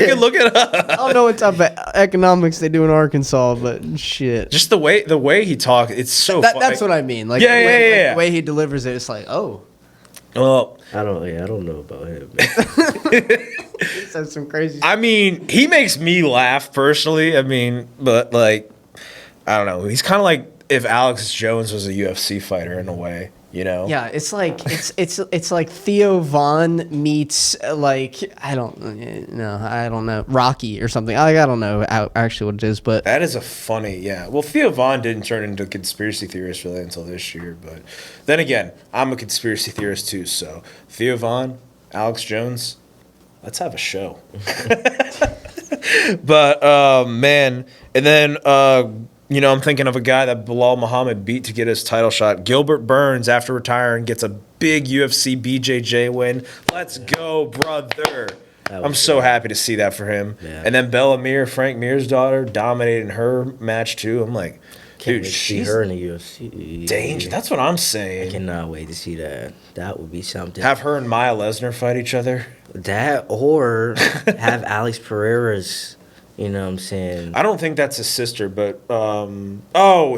S1: can look it up.
S3: I don't know what type of economics they do in Arkansas, but shit.
S1: Just the way he talks, it's so.
S3: That's what I mean. Like,
S1: the
S3: way he delivers it, it's like, oh.
S1: Well,
S2: I don't know about him.
S3: He says some crazy.
S1: I mean, he makes me laugh personally. I mean, but like, I don't know. He's kind of like if Alex Jones was a UFC fighter in a way, you know?
S3: Yeah, it's like it's like Theo Von meets like I don't know Rocky or something. I don't know actually what it is, but
S1: That is a funny, yeah. Well, Theo Von didn't turn into a conspiracy theorist really until this year, but then again, I'm a conspiracy theorist too. So Theo Von, Alex Jones, let's have a show. But man, and then I'm thinking of a guy that Bilal Muhammad beat to get his title shot. Gilbert Burns, after retiring, gets a big UFC BJJ win. Let's go, brother. I'm so happy to see that for him. Yeah. And then Bella Mir, Frank Mir's daughter, dominated her match too. I'm like, dude,
S2: see her in the UFC.
S1: Danger. That's what I'm saying.
S2: I cannot wait to see that. That would be something.
S1: Have her and Maya Lesnar fight each other.
S2: That or have Alex Pereira's. You know what I'm saying?
S1: I don't think that's his sister, but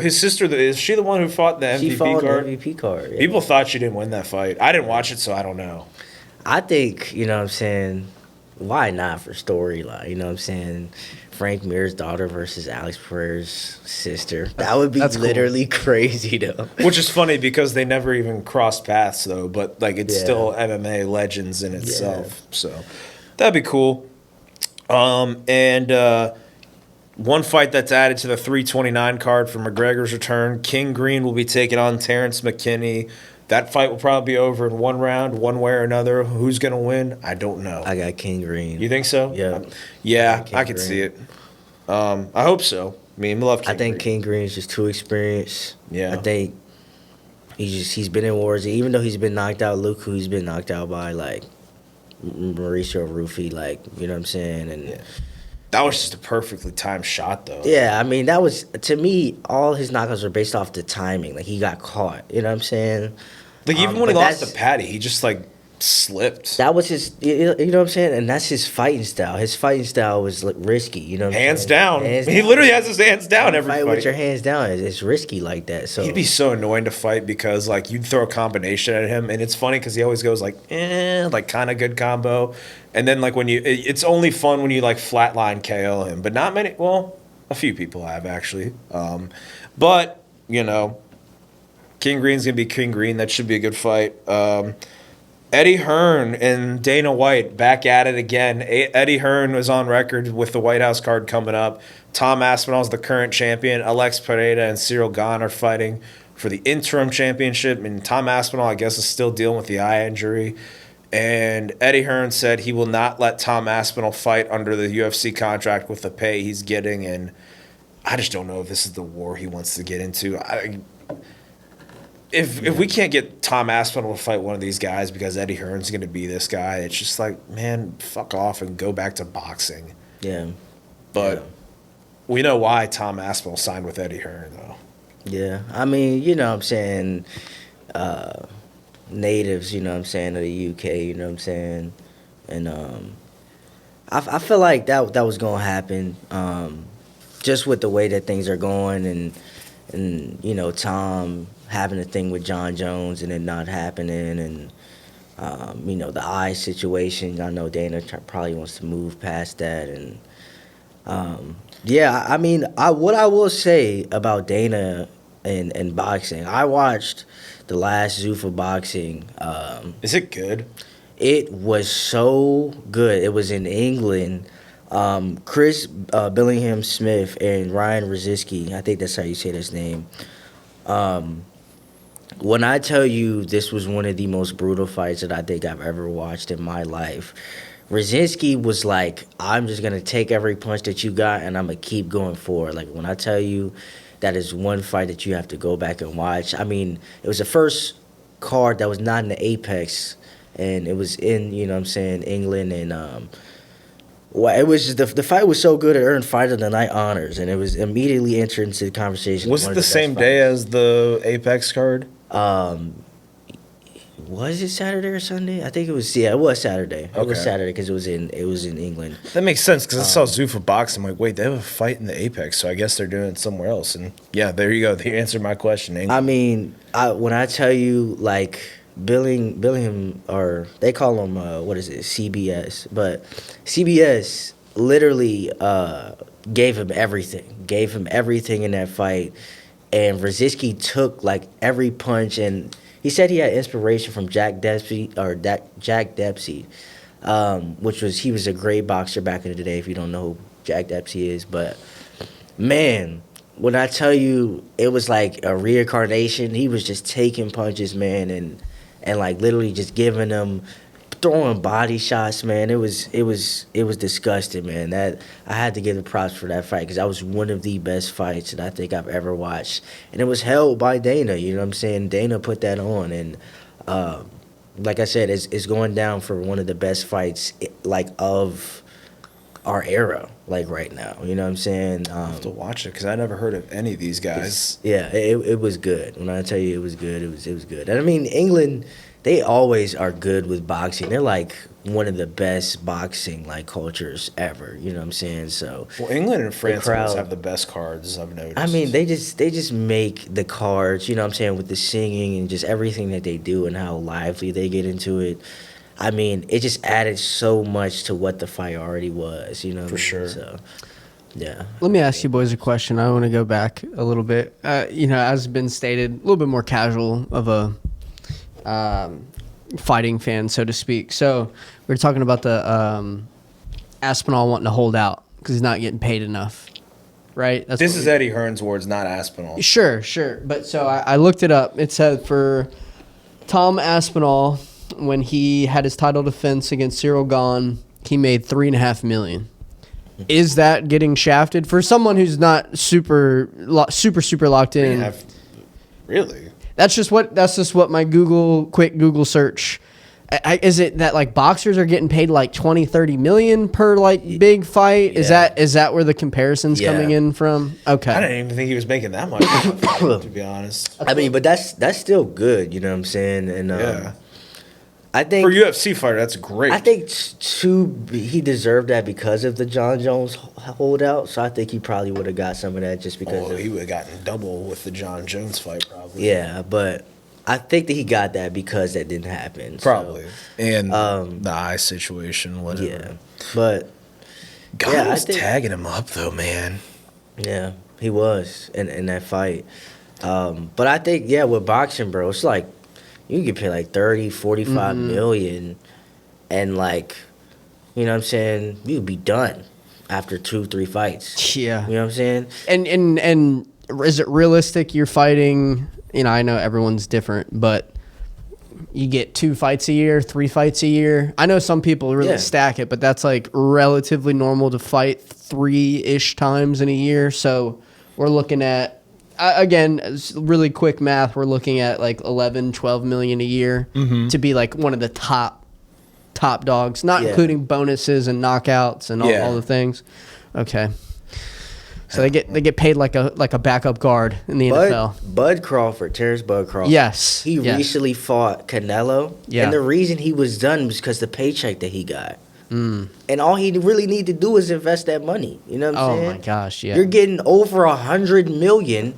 S1: his sister, is she the one who fought the MVP
S2: she fought
S1: card?
S2: The MVP card. Yeah.
S1: People thought she didn't win that fight. I didn't watch it, so I don't know.
S2: I think, you know what I'm saying, why not for storyline? You know what I'm saying? Frank Mir's daughter versus Alex Pereira's sister. That would be literally crazy, though.
S1: Which is funny because they never even crossed paths, though. But, like, it's still MMA legends in itself. So that'd be cool. And one fight that's added to the 329 card for McGregor's return, King Green will be taking on Terrence McKinney. That fight will probably be over in one round, one way or another. Who's going to win? I don't know.
S2: I got King Green.
S1: You think so?
S2: Yeah.
S1: Yeah, I could see it. I hope so. I mean, I love King Green.
S2: I think King Green's just too experienced.
S1: Yeah.
S2: I think he's been in wars. Even though he's been knocked out, look who he's been knocked out by, like, Mauricio Rufy, like, you know what I'm saying? And
S1: that was just a perfectly timed shot, though.
S2: Yeah, I mean, that was, to me, all his knockouts were based off the timing. Like, he got caught, you know what I'm saying?
S1: Like, even when he lost to Patty, he just, like, slipped.
S2: That was his, you know what I'm saying? And that's his fighting style. His fighting style was like, risky, you know what I'm saying?
S1: Hands down. He literally has his hands down every fight.
S2: With your hands down, it's risky like that. So
S1: he'd be so annoying to fight because, like, you'd throw a combination at him, and it's funny because he always goes, like, like, kind of good combo. And then, like, it's only fun when you, like, flatline KO him. But not many, well, a few people have, actually. But, you know, King Green's going to be King Green. That should be a good fight. Eddie Hearn and Dana White back at it again. Eddie Hearn was on record with the White House card coming up. Tom Aspinall is the current champion. Alex Pereira and Cyril Gane are fighting for the interim championship. And Tom Aspinall, I guess, is still dealing with the eye injury. And Eddie Hearn said he will not let Tom Aspinall fight under the UFC contract with the pay he's getting. And I just don't know if this is the war he wants to get into. If we can't get Tom Aspinall to fight one of these guys because Eddie Hearn's going to be this guy, it's just like, man, fuck off and go back to boxing.
S2: Yeah.
S1: But we know why Tom Aspinall signed with Eddie Hearn, though.
S2: Yeah. I mean, you know what I'm saying, natives, you know what I'm saying, of the UK, you know what I'm saying. And I feel like that was going to happen just with the way that things are going and you know, Tom having a thing with John Jones and it not happening, and you know, the eye situation. I know Dana probably wants to move past that, and I mean, what I will say about Dana and boxing, I watched the last Zuffa boxing.
S1: Is it good?
S2: It was so good. It was in England. Chris Billingham Smith and Ryan Rosicky, I think that's how you say his name. When I tell you this was one of the most brutal fights that I think I've ever watched in my life, Rosicky was like, I'm just going to take every punch that you got and I'm going to keep going forward. Like, when I tell you that is one fight that you have to go back and watch. I mean, it was the first card that was not in the Apex, and it was in, you know what I'm saying, England, and it was just, the fight was so good it earned Fight of the Night honors, and it was immediately entered into the conversation.
S1: Was it the same day as the Apex card?
S2: Was it Saturday or Sunday? I think it was. Yeah, it was Saturday.
S1: Okay.
S2: It was Saturday because it was in England.
S1: That makes sense because I saw Zuffa boxing. I'm like, wait, they have a fight in the Apex, so I guess they're doing it somewhere else. And yeah, there you go. They answered my question. England.
S2: I mean, when I tell you, like, Billingham, or they call him what is it, CBS, but CBS literally gave him everything in that fight. and Brzezinski took like every punch, and he said he had inspiration from Jack Dempsey, he was a great boxer back in the day. If you don't know who Jack Dempsey is, but man, when I tell you it was like a reincarnation, he was just taking punches, man, and like literally just giving them, throwing body shots, man. It was disgusting, man. That I had to give the props for that fight because that was one of the best fights that I think I've ever watched, and it was held by Dana. You know what I'm saying? Dana put that on, and like I said, it's going down for one of the best fights like of our era, like right now. You know what I'm saying?
S1: I have to watch it because I never heard of any of these guys.
S2: Yeah, it was good. When I tell you it was good, it was good. And I mean, England, they always are good with boxing. They're like one of the best boxing like cultures ever. You know what I'm saying? So
S1: Well, England and France
S2: crowd-
S1: always have the best cards, I've noticed.
S2: I mean, they just make the cards, you know what I'm saying, with the singing and just everything that they do and how lively they get into it. I mean, it just added so much to what the fight already was, you know.
S1: For sure.
S2: So, yeah.
S3: Let me ask you boys a question. I want to go back a little bit. You know, as been stated, a little bit more casual of a fighting fan, so to speak. So we were talking about the Aspinall wanting to hold out because he's not getting paid enough, right? That's
S1: This
S3: what
S1: is
S3: we-
S1: Eddie Hearn's words, not Aspinall.
S3: Sure. But so I looked it up. It said for Tom Aspinall, when he had his title defense against Cyril Gahn, he made $3.5 million. Is that getting shafted for someone who's not super locked in?
S1: Really?
S3: That's just what my quick Google search. Is it that like boxers are getting paid like 20-30 million per like big fight?
S2: Yeah.
S3: Is that where the comparison's
S2: Yeah.
S3: coming in from? Okay.
S1: I didn't even think he was making that much, to be honest.
S2: I mean, but that's still good, you know what I'm saying? And
S1: Yeah.
S2: I think
S1: For a UFC fighter, that's great.
S2: I think he deserved that because of the John Jones holdout. So I think he probably would have got some of that just because of,
S1: he would have gotten double with the John Jones fight, probably.
S2: yeah, but I think that he got that because that didn't happen. so,
S1: Probably. And the eye situation, whatever.
S2: yeah, but
S1: God
S2: Yeah, I
S1: was
S2: think-
S1: tagging him up, though, man.
S2: yeah, he was in that fight. But I think with boxing, bro, it's like you can get paid like 30, 45 million, and like, you know what I'm saying, you'd be done after 2-3 fights.
S3: Yeah.
S2: You know what I'm saying?
S3: And is it realistic you're fighting, you know, I know everyone's different, but you get 2 fights a year, 3 fights a year? I know some people really
S2: Yeah.
S3: stack it, but that's like relatively normal to fight 3-ish times in a year. So we're looking at, again, really quick math, we're looking at like 11-12 million a year to be like one of the top dogs, not
S2: Yeah.
S3: including bonuses and knockouts and
S1: Yeah.
S3: all the things. Okay. So they get paid like a backup guard in the NFL.
S2: Bud Crawford, Terrence Bud Crawford.
S3: Yes.
S2: He
S3: yes.
S2: recently fought Canelo.
S3: Yeah.
S2: And the reason he was done was because the paycheck that he got. And all he really need to do is invest that money. You know what I'm
S3: Oh
S2: saying?
S3: my gosh, yeah.
S2: You're getting over 100 million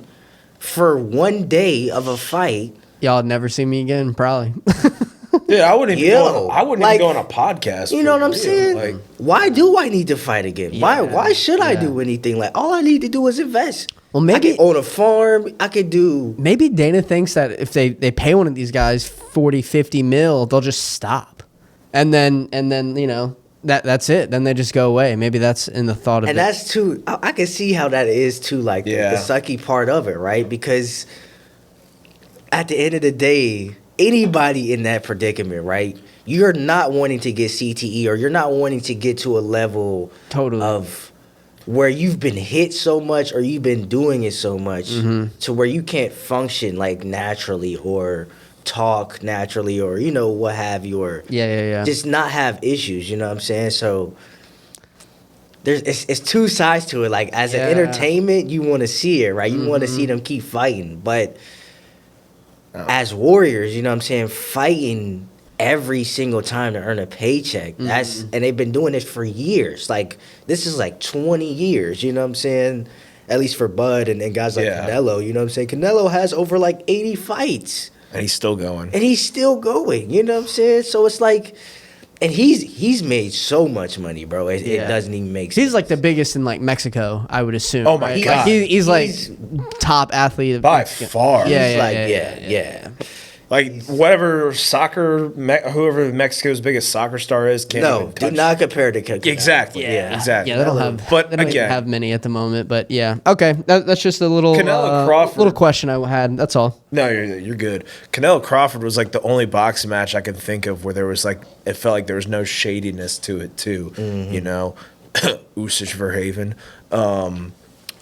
S2: for one day of a fight.
S3: Y'all never see me again, probably.
S1: Dude, I wouldn't even,
S2: Yo,
S1: even go on a podcast.
S2: You
S1: for
S2: know what I'm
S1: real.
S2: saying?
S1: Like,
S2: Why do I need to fight again?
S3: Yeah,
S2: Why should I
S3: yeah.
S2: do anything? Like, all I need to do is invest.
S3: Well,
S2: I
S3: maybe
S2: could own a farm. I could do.
S3: maybe Dana thinks that if they pay one of these guys 40-50 mil, they'll just stop. And then you know, that's it. Then they just go away. Maybe that's in the thought of
S2: And
S3: it.
S2: that's too. I can see how that is too. Like
S1: Yeah.
S2: the sucky part of it, right? Because at the end of the day, anybody in that predicament, right? You're not wanting to get CTE, or you're not wanting to get to a level
S3: Totally.
S2: of where you've been hit so much, or you've been doing it so much, to where you can't function like naturally, or talk naturally, or you know what have you, or
S3: Yeah.
S2: just not have issues. You know what I'm saying? So it's two sides to it. Like as
S3: Yeah.
S2: an entertainment, you want to see it, right? You want to see them keep fighting, but as warriors, you know what I'm saying, fighting every single time to earn a paycheck. And they've been doing this for years. Like this is like 20 years. You know what I'm saying? At least for Bud and guys like
S1: Yeah.
S2: Canelo. You know what I'm saying? Canelo has over like 80 fights.
S1: and he's still going.
S2: And he's still going, you know what I'm saying? So it's like, And he's made so much money, bro. It doesn't even make sense.
S3: He's like the biggest in like Mexico, I would assume.
S1: Oh my God.
S3: He's like top athlete of
S1: by
S3: Mexico.
S1: far.
S3: Yeah.
S1: Like whatever whoever Mexico's biggest soccer star is, can't even
S2: do
S1: touch.
S2: not compare to Canelo.
S1: Exactly. Exactly.
S3: Yeah, they don't have.
S1: But
S3: they don't even
S1: again,
S3: have many at the moment. But yeah, okay. That's just a little
S1: Canelo Crawford-
S3: little question I had. That's all.
S1: No, you're good. Canelo Crawford was like the only boxing match I could think of where there was like it felt like there was no shadiness to it too. You know, Usyk Verhoeven.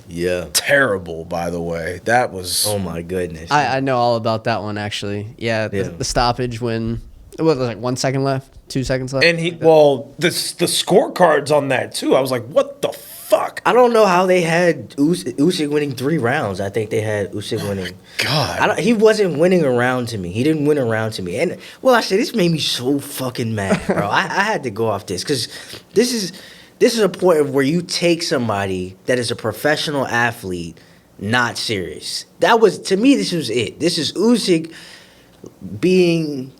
S2: Yeah.
S1: Terrible, by the way. That was.
S2: Oh my goodness.
S3: I know all about that one actually. Yeah, the stoppage when what was it, like 1 second left, 2 seconds left.
S1: And the scorecards on that too. I was like, what the fuck?
S2: I don't know how they had Usyk winning 3 rounds. I think they had Usyk winning.
S1: God.
S2: He wasn't winning a round to me. He didn't win a round to me. And well, I said this made me so fucking mad, bro. I had to go off this because this is a point of where you take somebody that is a professional athlete not serious. That was, to me, this was it. This is Usyk being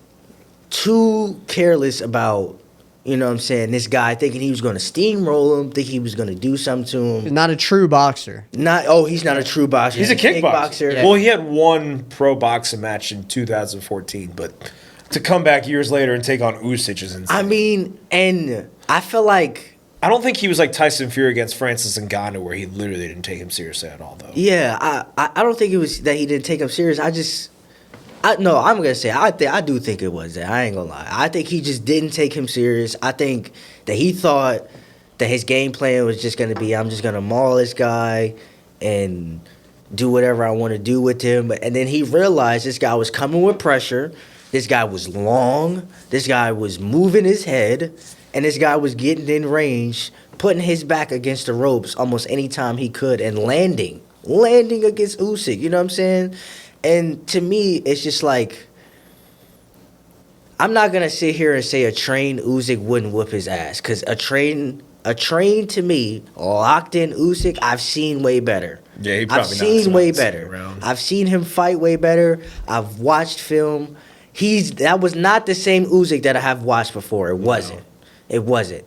S2: too careless about, you know what I'm saying, this guy thinking he was going to steamroll him, think he was going to do something to him.
S3: He's not a true boxer.
S2: He's not a true boxer.
S1: He's a kickboxer.
S3: Yeah.
S1: Well, he had one pro boxing match in 2014, but to come back years later and take on Usyk is insane.
S2: I mean, and I feel like,
S1: I don't think he was like Tyson Fury against Francis Ngannou, where he literally didn't take him seriously at all, though.
S2: yeah, I don't think it was that he didn't take him serious. I'm gonna say I do think it was that. I ain't gonna lie. I think he just didn't take him serious. I think that he thought that his game plan was just gonna be, I'm just gonna maul this guy and do whatever I want to do with him. And then he realized this guy was coming with pressure. This guy was long. This guy was moving his head. And this guy was getting in range, putting his back against the ropes almost any time he could, and landing against Usyk. You know what I'm saying? And to me, it's just like, I'm not gonna sit here and say a trained Usyk wouldn't whoop his ass, because a trained to me, locked in Usyk, I've seen way better.
S1: Yeah, he probably
S2: I've seen way
S1: knocks him out
S2: better.
S1: around.
S2: I've seen him fight way better. I've watched film. That was not the same Usyk that I have watched before. It wasn't. It wasn't.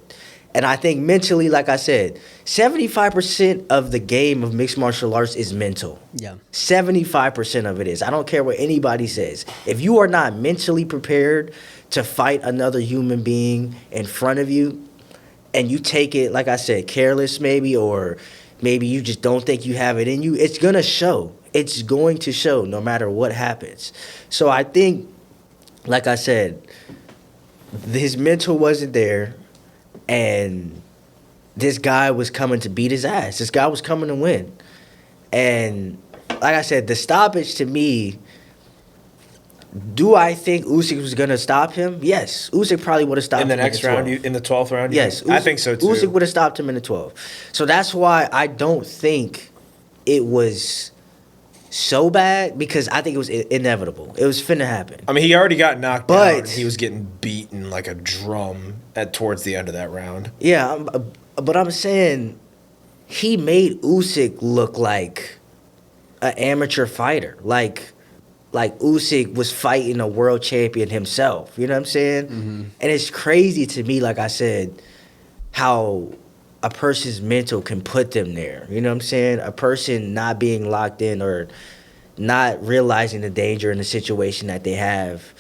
S2: And I think mentally, like I said, 75% of the game of mixed martial arts is mental.
S3: Yeah.
S2: 75% of it is. I don't care what anybody says. If you are not mentally prepared to fight another human being in front of you, and you take it, like I said, careless maybe, or maybe you just don't think you have it in you, it's going to show. It's going to show no matter what happens. So I think, like I said, his mental wasn't there, and this guy was coming to beat his ass. This guy was coming to win. And like I said, the stoppage to me, do I think Usyk was going to stop him? Yes. Usyk probably would have stopped him
S1: in the next round, in the 12th round?
S2: Yes.
S1: I think so, too.
S2: Usyk would have stopped him in the 12th. So that's why I don't think it was so bad, because I think it was inevitable. It was finna happen.
S1: I mean, he already got knocked
S2: But-
S1: out, and he was getting beaten like a drum towards the end of that round.
S2: Yeah, but I'm saying he made Usyk look like an amateur fighter. Like Usyk was fighting a world champion himself. You know what I'm saying? Mm-hmm. And it's crazy to me, like I said, how a person's mental can put them there. You know what I'm saying? A person not being locked in or not realizing the danger in the situation that they have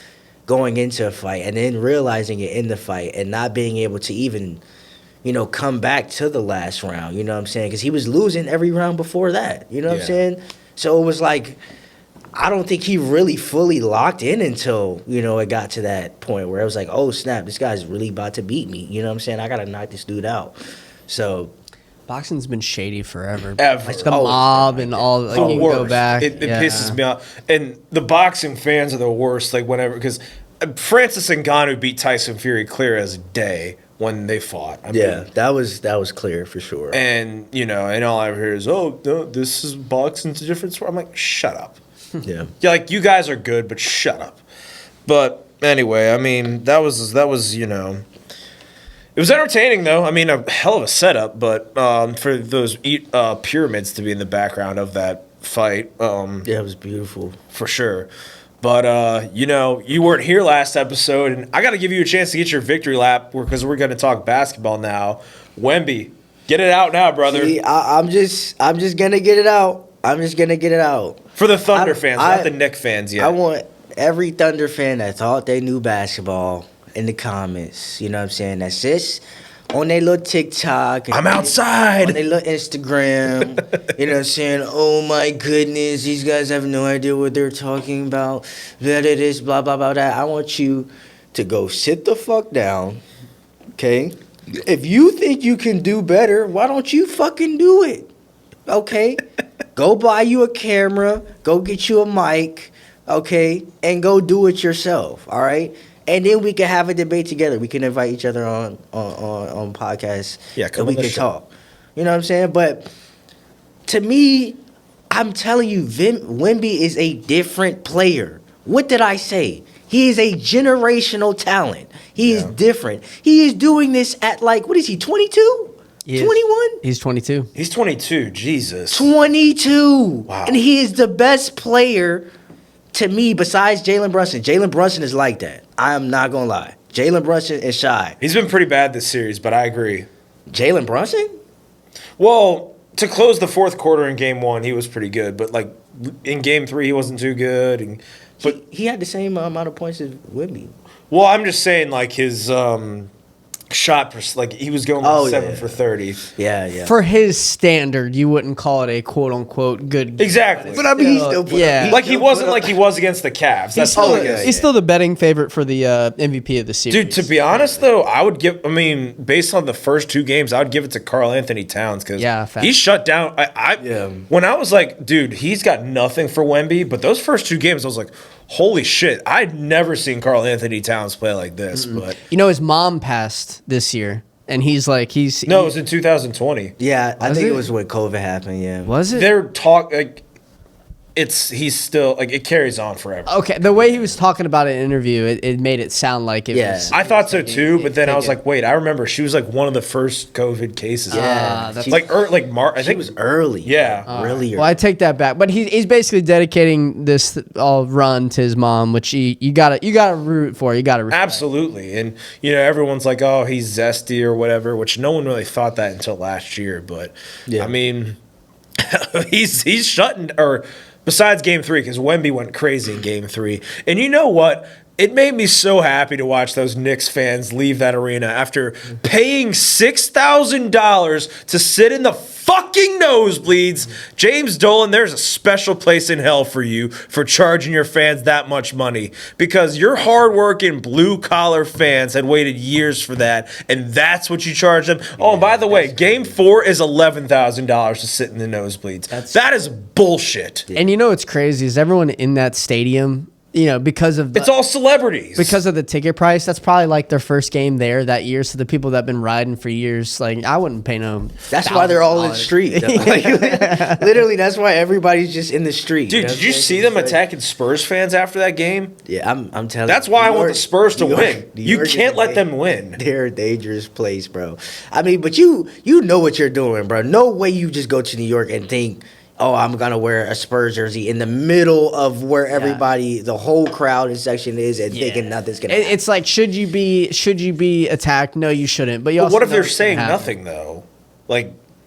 S2: going into a fight, and then realizing it in the fight and not being able to even, come back to the last round. You know what I'm saying? Because he was losing every round before that. You know what I'm saying? So it was like, I don't think he really fully locked in until, it got to that point where it was like, oh, snap, this guy's really about to beat me. You know what I'm saying? I got to knock this dude out. So
S3: Boxing's been shady forever.
S1: Ever.
S3: Like the mob and all. Like, you can go back.
S1: It pisses me off. And the boxing fans are the worst. Like whenever, because Francis Ngannou beat Tyson Fury clear as day when they fought. I mean,
S2: that was clear for sure.
S1: And and all I ever hear is, oh no, this is boxing's a different sport. I'm like, shut up.
S2: Yeah.
S1: Yeah, like you guys are good, but shut up. But anyway, I mean that was it was entertaining, though. I mean, a hell of a setup, but for those pyramids to be in the background of that fight,
S2: it was beautiful
S1: for sure. But, you weren't here last episode, and I got to give you a chance to get your victory lap because we're going to talk basketball now. Wemby, get it out now, brother.
S2: See, I'm just gonna get it out. I'm just gonna get it out.
S1: For the Thunder fans, not the Knicks fans yet.
S2: I want every Thunder fan that thought they knew basketball in the comments. You know what I'm saying? That's just on their little TikTok.
S1: I'm outside.
S2: On their little Instagram. You know what I'm saying? Oh my goodness, these guys have no idea what they're talking about. Blah, blah, this, blah, blah, blah, that. I want you to go sit the fuck down, okay? If you think you can do better, why don't you fucking do it? Okay? Go buy you a camera, go get you a mic, okay? And go do it yourself, all right? And then we can have a debate together. We can invite each other on podcasts.
S1: Yeah, come
S2: and we
S1: on the
S2: can
S1: show.
S2: talk. You know what I'm saying? But to me, I'm telling you, Wemby is a different player. What did I say? He is a generational talent. He is different. He is doing this at what is he, 22? 21?
S3: He's 22.
S1: He's 22. Jesus.
S2: 22.
S1: Wow.
S2: And he is the best player to me besides Jalen Brunson. Jalen Brunson is like that. I am not going to lie. Jalen Brunson is shy.
S1: He's been pretty bad this series, but I agree.
S2: Jalen Brunson?
S1: Well, to close the fourth quarter in game 1, he was pretty good. But, in game 3, he wasn't too good. But
S2: He had the same amount of points as Wemby.
S1: Well, I'm just saying, his shot, he was going 7 for 30.
S2: Yeah.
S3: For his standard, you wouldn't call it a quote unquote good.
S1: Exactly.
S2: But I mean, he still put
S3: yeah.
S2: up.
S1: He wasn't like he was against the Cavs. That's
S3: He's still,
S1: all I guess.
S3: he's still the betting favorite for the MVP of the series.
S1: Dude, to be honest, though, I would based on the first 2 games, I would give it to Karl Anthony Towns because he shut down. When I was like, dude, he's got nothing for Wemby, but those first 2 games, I was like, holy shit, I'd never seen Karl Anthony Towns play like this. But
S3: his mom passed this year, and he's
S1: no, it was in 2020.
S2: Yeah, I
S3: Was
S2: think
S3: it?
S2: it was when COVID happened, yeah.
S3: Was it?
S1: They're he's still it carries on forever.
S3: Okay, the way he was talking about it in an interview, it made it sound like it was.
S1: I thought so too, but then I was like, wait, I remember she was one of the first COVID cases.
S2: Yeah,
S3: that's-
S2: I
S1: I
S2: think it was early.
S1: Yeah.
S2: Really early.
S3: Well, I take that back, but he's basically dedicating this all run to his mom, which you gotta root for. You gotta respect.
S1: Absolutely. And, everyone's like, oh, he's zesty or whatever, which no one really thought that until last year. But, I mean, he's shutting – or besides Game 3, because Wemby went crazy in Game 3. And you know what? It made me so happy to watch those Knicks fans leave that arena after paying $6,000 to sit in the fucking nosebleeds. James Dolan, there's a special place in hell for you for charging your fans that much money because your hardworking blue-collar fans had waited years for that, and that's what you charge them. Oh, and by the way, Game 4 is $11,000 to sit in the nosebleeds. That is bullshit.
S3: And what's crazy is everyone in that stadium, because of
S1: It's all celebrities.
S3: because of the ticket price, that's probably their first game there that year. So the people that have been riding for years, I wouldn't pay no.
S2: That's why they're all in the street. though. Literally, that's why everybody's just in the street.
S1: Dude, did you see them attacking Spurs fans after that game?
S2: Yeah, I'm telling you.
S1: That's why I want the Spurs to
S2: New York-
S1: win.
S2: New
S1: You
S2: York is
S1: can't
S2: a
S1: let them win.
S2: They're a dangerous place, bro. I mean, but you know what you're doing, bro. No way you just go to New York and think, oh, I'm going to wear a Spurs jersey in the middle of where everybody, the whole crowd and section is and thinking nothing's going to happen.
S3: It's should you be attacked? No, you shouldn't. But
S1: But what if
S3: know
S1: they're
S3: it's gonna
S1: saying
S3: happen.
S1: nothing, though?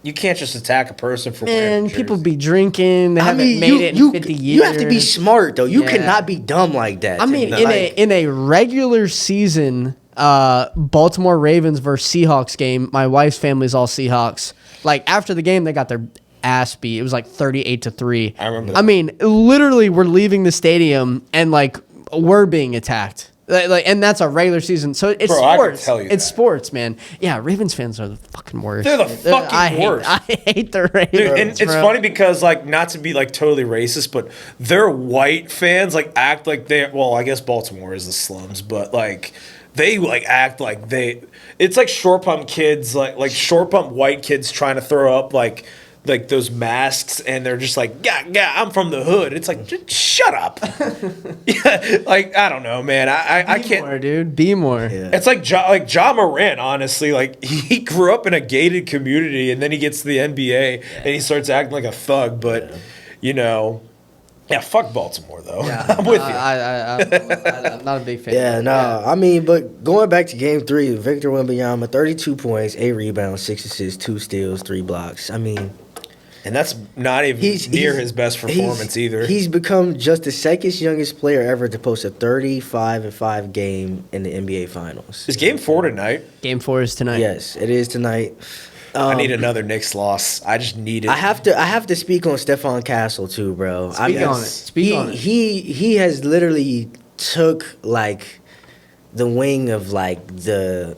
S1: You can't just attack a person for wearing a
S3: And
S1: jersey.
S3: people be drinking. They haven't made it in 50 years.
S2: You have to be smart, though. You
S3: Yeah.
S2: cannot be dumb like that.
S3: I mean, in a regular season, Baltimore Ravens versus Seahawks game, my wife's family's all Seahawks. After the game, they got their ass beat. It was 38-3.
S1: I remember that.
S3: I mean, literally, we're leaving the stadium and we're being attacked. And that's a regular season. So it's
S1: Bro, I can
S3: sports.
S1: tell you
S3: It's
S1: that.
S3: sports, man. Yeah, Ravens fans are the fucking worst.
S1: They're the fucking worst.
S3: I hate the Ravens.
S1: Dude, and it's
S3: bro.
S1: funny because, not to be, totally racist, but their white fans, act like they're, well, I guess Baltimore is the slums, but, they, act like they, it's like short pump kids, like short pump white kids trying to throw up, those masks, and they're just yeah, I'm from the hood. It's just shut up. Yeah, I don't know, man. I
S3: Be
S1: can't.
S3: more, dude. Be more.
S2: Yeah.
S1: It's Ja Morant, honestly. He grew up in a gated community, and then he gets to the NBA, and he starts acting like a thug. But, Yeah, fuck Baltimore though.
S3: Yeah,
S1: I'm with you.
S3: I'm not a big fan.
S2: Yeah, no, I mean, but going back to game 3, Victor Wembanyama, 32 points, 8 rebounds, 6 assists, 2 steals, 3 blocks. I mean,
S1: And that's not even near his best performance either.
S2: He's become just the second youngest player ever to post a 35-5 game in the NBA Finals.
S1: Is game 4 tonight?
S3: Game 4 is tonight.
S2: Yes, it is tonight.
S1: I need another Knicks loss. I just need it.
S2: I have to speak on Stephon Castle too, bro.
S3: Speak on it. Speak on it.
S2: He has literally took like the wing of like the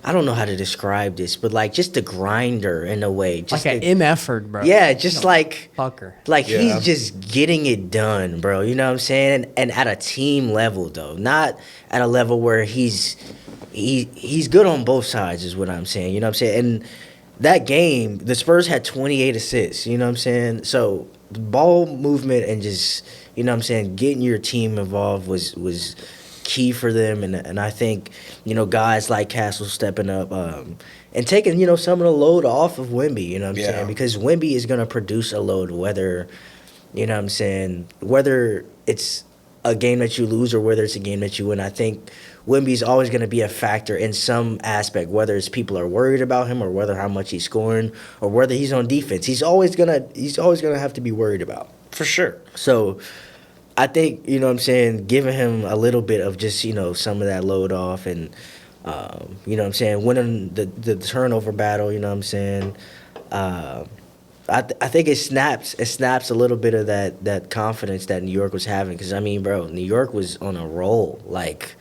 S2: I don't know how to describe this, but like just the grinder in a way. Just
S3: Like an MF'er, bro.
S2: yeah, just like
S3: Fucker.
S2: like
S1: Yeah.
S2: he's just getting it done, bro. You know what I'm saying? And at a team level though, not at a level where he's good on both sides is what I'm saying. You know what I'm saying? And that game, the Spurs had 28 assists, you know what I'm saying? So ball movement and just, you know what I'm saying, getting your team involved was key for them, and I think, you know, guys like Castle stepping up and taking, you know, some of the load off of Wemby, you know what I'm saying? Because Wemby is going to produce a load whether, you know what I'm saying, whether it's a game that you lose or whether it's a game that you win. I think Wemby's always going to be a factor in some aspect, whether it's people are worried about him or whether how much he's scoring or whether he's on defense. He's always gonna have to be worried about.
S1: For sure.
S2: So I think, you know what I'm saying, giving him a little bit of just, you know, some of that load off and, you know what I'm saying, winning the turnover battle, you know what I'm saying. I think it snaps a little bit of that confidence that New York was having. Because, I mean, bro, New York was on a roll. Like,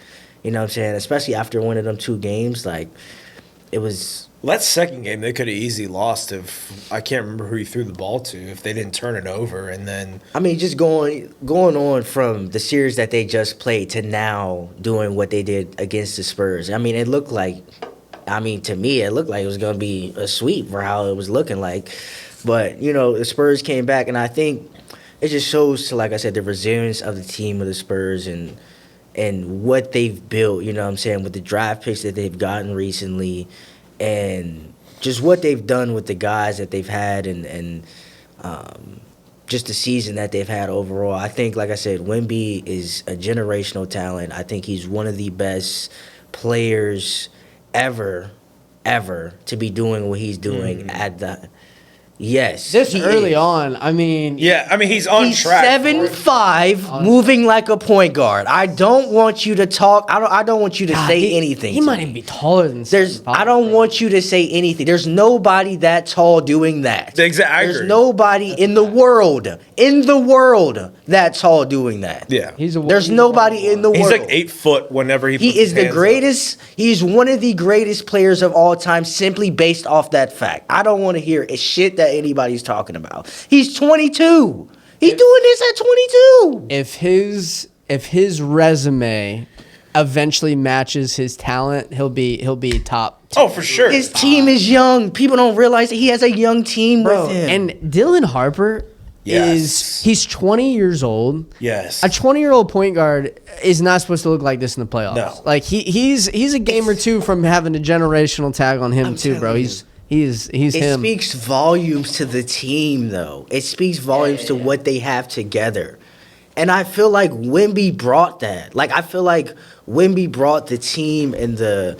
S2: you know what I'm saying, especially after winning them 2 games, like, it was...
S1: That second game, they could have easily lost if I can't remember who he threw the ball to, if they didn't turn it over. And then,
S2: I mean, just going on from the series that they just played to now doing what they did against the Spurs. I mean, it looked like, to me, it looked like it was going to be a sweep for how it was looking like. But, you know, the Spurs came back, and I think it just shows to, like I said, the resilience of the team of the Spurs and what they've built, you know what I'm saying, with the draft picks that they've gotten recently and just what they've done with the guys that they've had and just the season that they've had overall. I think, like I said, Wemby is a generational talent. I think he's one of the best players ever to be doing what he's doing at the... Yes.
S3: This
S2: he
S3: early
S2: is.
S3: on, I mean...
S1: yeah, I mean, he's on
S2: He's
S1: track.
S2: 7'5", moving like a point guard. I don't want you to talk. I don't want you to say anything.
S3: He
S2: to
S3: might
S2: me.
S3: even be taller than...
S2: I don't want you to say anything. There's nobody that tall doing that.
S1: Exactly. I
S2: There's
S1: agree.
S2: nobody in the world that tall doing that.
S1: Yeah.
S2: There's nobody in the world.
S1: He's like 8 foot whenever he puts
S2: He is
S1: his
S2: the
S1: hands up.
S2: greatest. He's one of the greatest players of all time simply based off that fact. I don't want to hear a shit that anybody's talking about. He's 22. He's doing this at 22.
S3: If his resume eventually matches his talent, he'll be top.
S1: Oh, for sure.
S2: His team is young. People don't realize that he has a young team with him.
S3: And Dylan Harper he's 20 years old.
S1: Yes.
S3: A 20-year-old point guard is not supposed to look like this in the playoffs.
S1: No.
S3: Like he's a game or two from having a generational tag on him too, bro.
S2: telling you.
S3: He's
S2: It
S3: him.
S2: speaks volumes to the team, though. It speaks volumes to what they have together. And I feel like Wemby brought that. Like, I feel like Wemby brought the team and the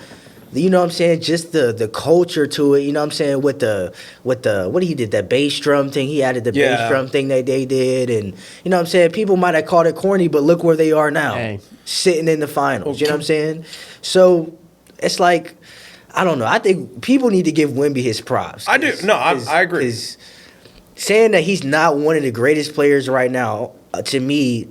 S2: you know what I'm saying, just the culture to it, you know what I'm saying, with the what he did, that bass drum thing, he added the bass drum thing that they did, and you know what I'm saying, people might have called it corny, but look where they are now, sitting in the finals, you know what I'm saying? So, it's like, I don't know, I think people need to give Wemby his props.
S1: I do. No, I agree.
S2: 'Cause saying that he's not one of the greatest players right now, to me,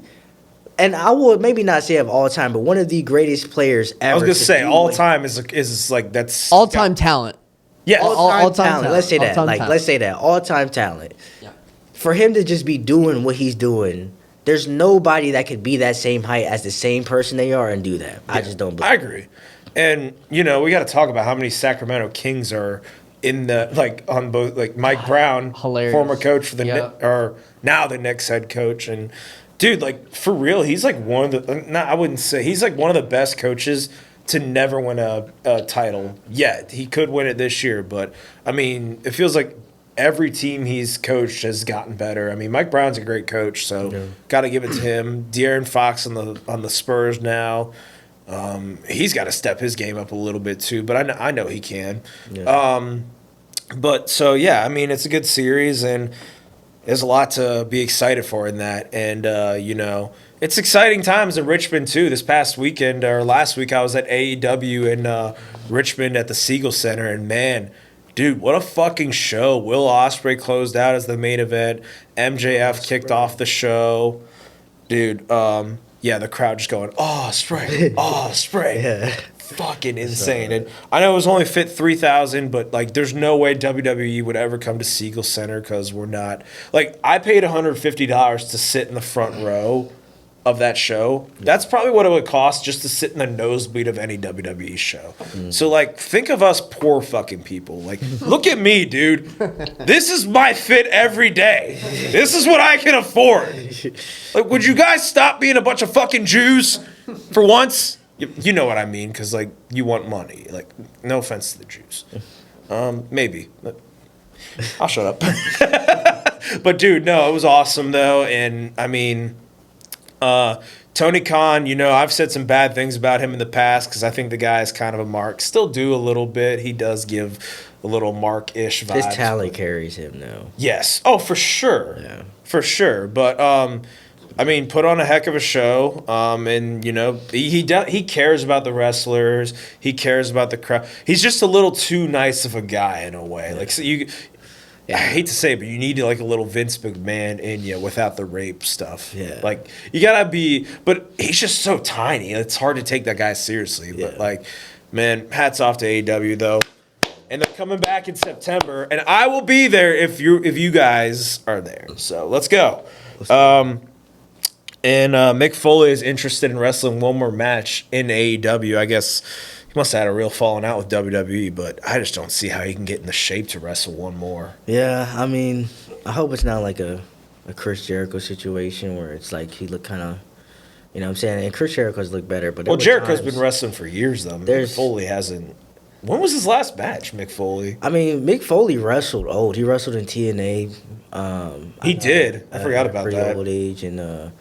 S2: and I would maybe not say of all time, but one of the greatest players ever.
S1: I was going to say,
S2: do
S1: all
S2: what-
S1: time is like, that's...
S3: All-time talent.
S1: Yes.
S2: all-time
S3: time
S2: talent. Let's say that.
S3: All-time
S2: Like,
S3: talent.
S2: let's say that. All-time talent.
S3: Yeah.
S2: For him to just be doing what he's doing, there's nobody that could be that same height as the same person they are and do that. I just don't believe.
S1: I agree. And, you know, we got to talk about how many Sacramento Kings are in the, like, on both, like, Mike Brown,
S3: Hilarious.
S1: former coach for the,
S3: Yep.
S1: or now the Knicks head coach. And, dude, like, for real, he's like one of the, I wouldn't say, he's like one of the best coaches to never win a title yet. He could win it this year, but, I mean, it feels like every team he's coached has gotten better. I mean, Mike Brown's a great coach, so got to give it to him. De'Aaron Fox on the Spurs now. He's got to step his game up a little bit too, but I know he can. Yeah. But so yeah, I mean, it's a good series, and there's a lot to be excited for in that. And you know, it's exciting times in Richmond too. This past weekend or last week, I was at AEW in Richmond at the Siegel Center, and man, dude, what a fucking show! Will Ospreay closed out as the main event. MJF kicked off the show, dude. Yeah, the crowd just going, "Oh, Ospreay, oh, Ospreay." Yeah. Fucking insane. And I know it was only fit 3,000, but like there's no way WWE would ever come to Siegel Center because we're not like I paid $150 to sit in the front row of that show. That's probably what it would cost just to sit in the nosebleed of any WWE show. So like think of us poor fucking people. Like look at me, dude. This is my fit every day. This is what I can afford. Like would you guys stop being a bunch of fucking Jews for once? You know what I mean, because, like, you want money. Like, no offense to the Jews. Maybe. I'll shut up. But, dude, no, it was awesome, though. And, I mean, Tony Khan, you know, I've said some bad things about him in the past because I think the guy is kind of a mark. Still do a little bit. He does give a little mark-ish vibes.
S2: His talent carries him now.
S1: Yes. Oh, for sure.
S2: Yeah.
S1: For sure. But, I mean, put on a heck of a show, and you know he cares about the wrestlers. He cares about the crowd. He's just a little too nice of a guy in a way. Like so I hate to say it, but you need like a little Vince McMahon in you without the rape stuff. Yeah, like you gotta be. But he's just so tiny. It's hard to take that guy seriously. Yeah. But like, man, hats off to AEW though. And they're coming back in September, and I will be there if you guys are there. So let's go. And Mick Foley is interested in wrestling one more match in AEW. I guess he must have had a real falling out with WWE, but I just don't see how he can get in the shape to wrestle one more.
S2: Yeah, I mean, I hope it's not like a Chris Jericho situation where it's like he looked kind of, you know what I'm saying? And Chris Jericho's looked better. But
S1: Jericho's been wrestling for years, though. Mick Foley hasn't. When was his last match, Mick Foley?
S2: I mean, Mick Foley wrestled old. He wrestled in TNA.
S1: He did. I forgot about that.
S2: Old age and.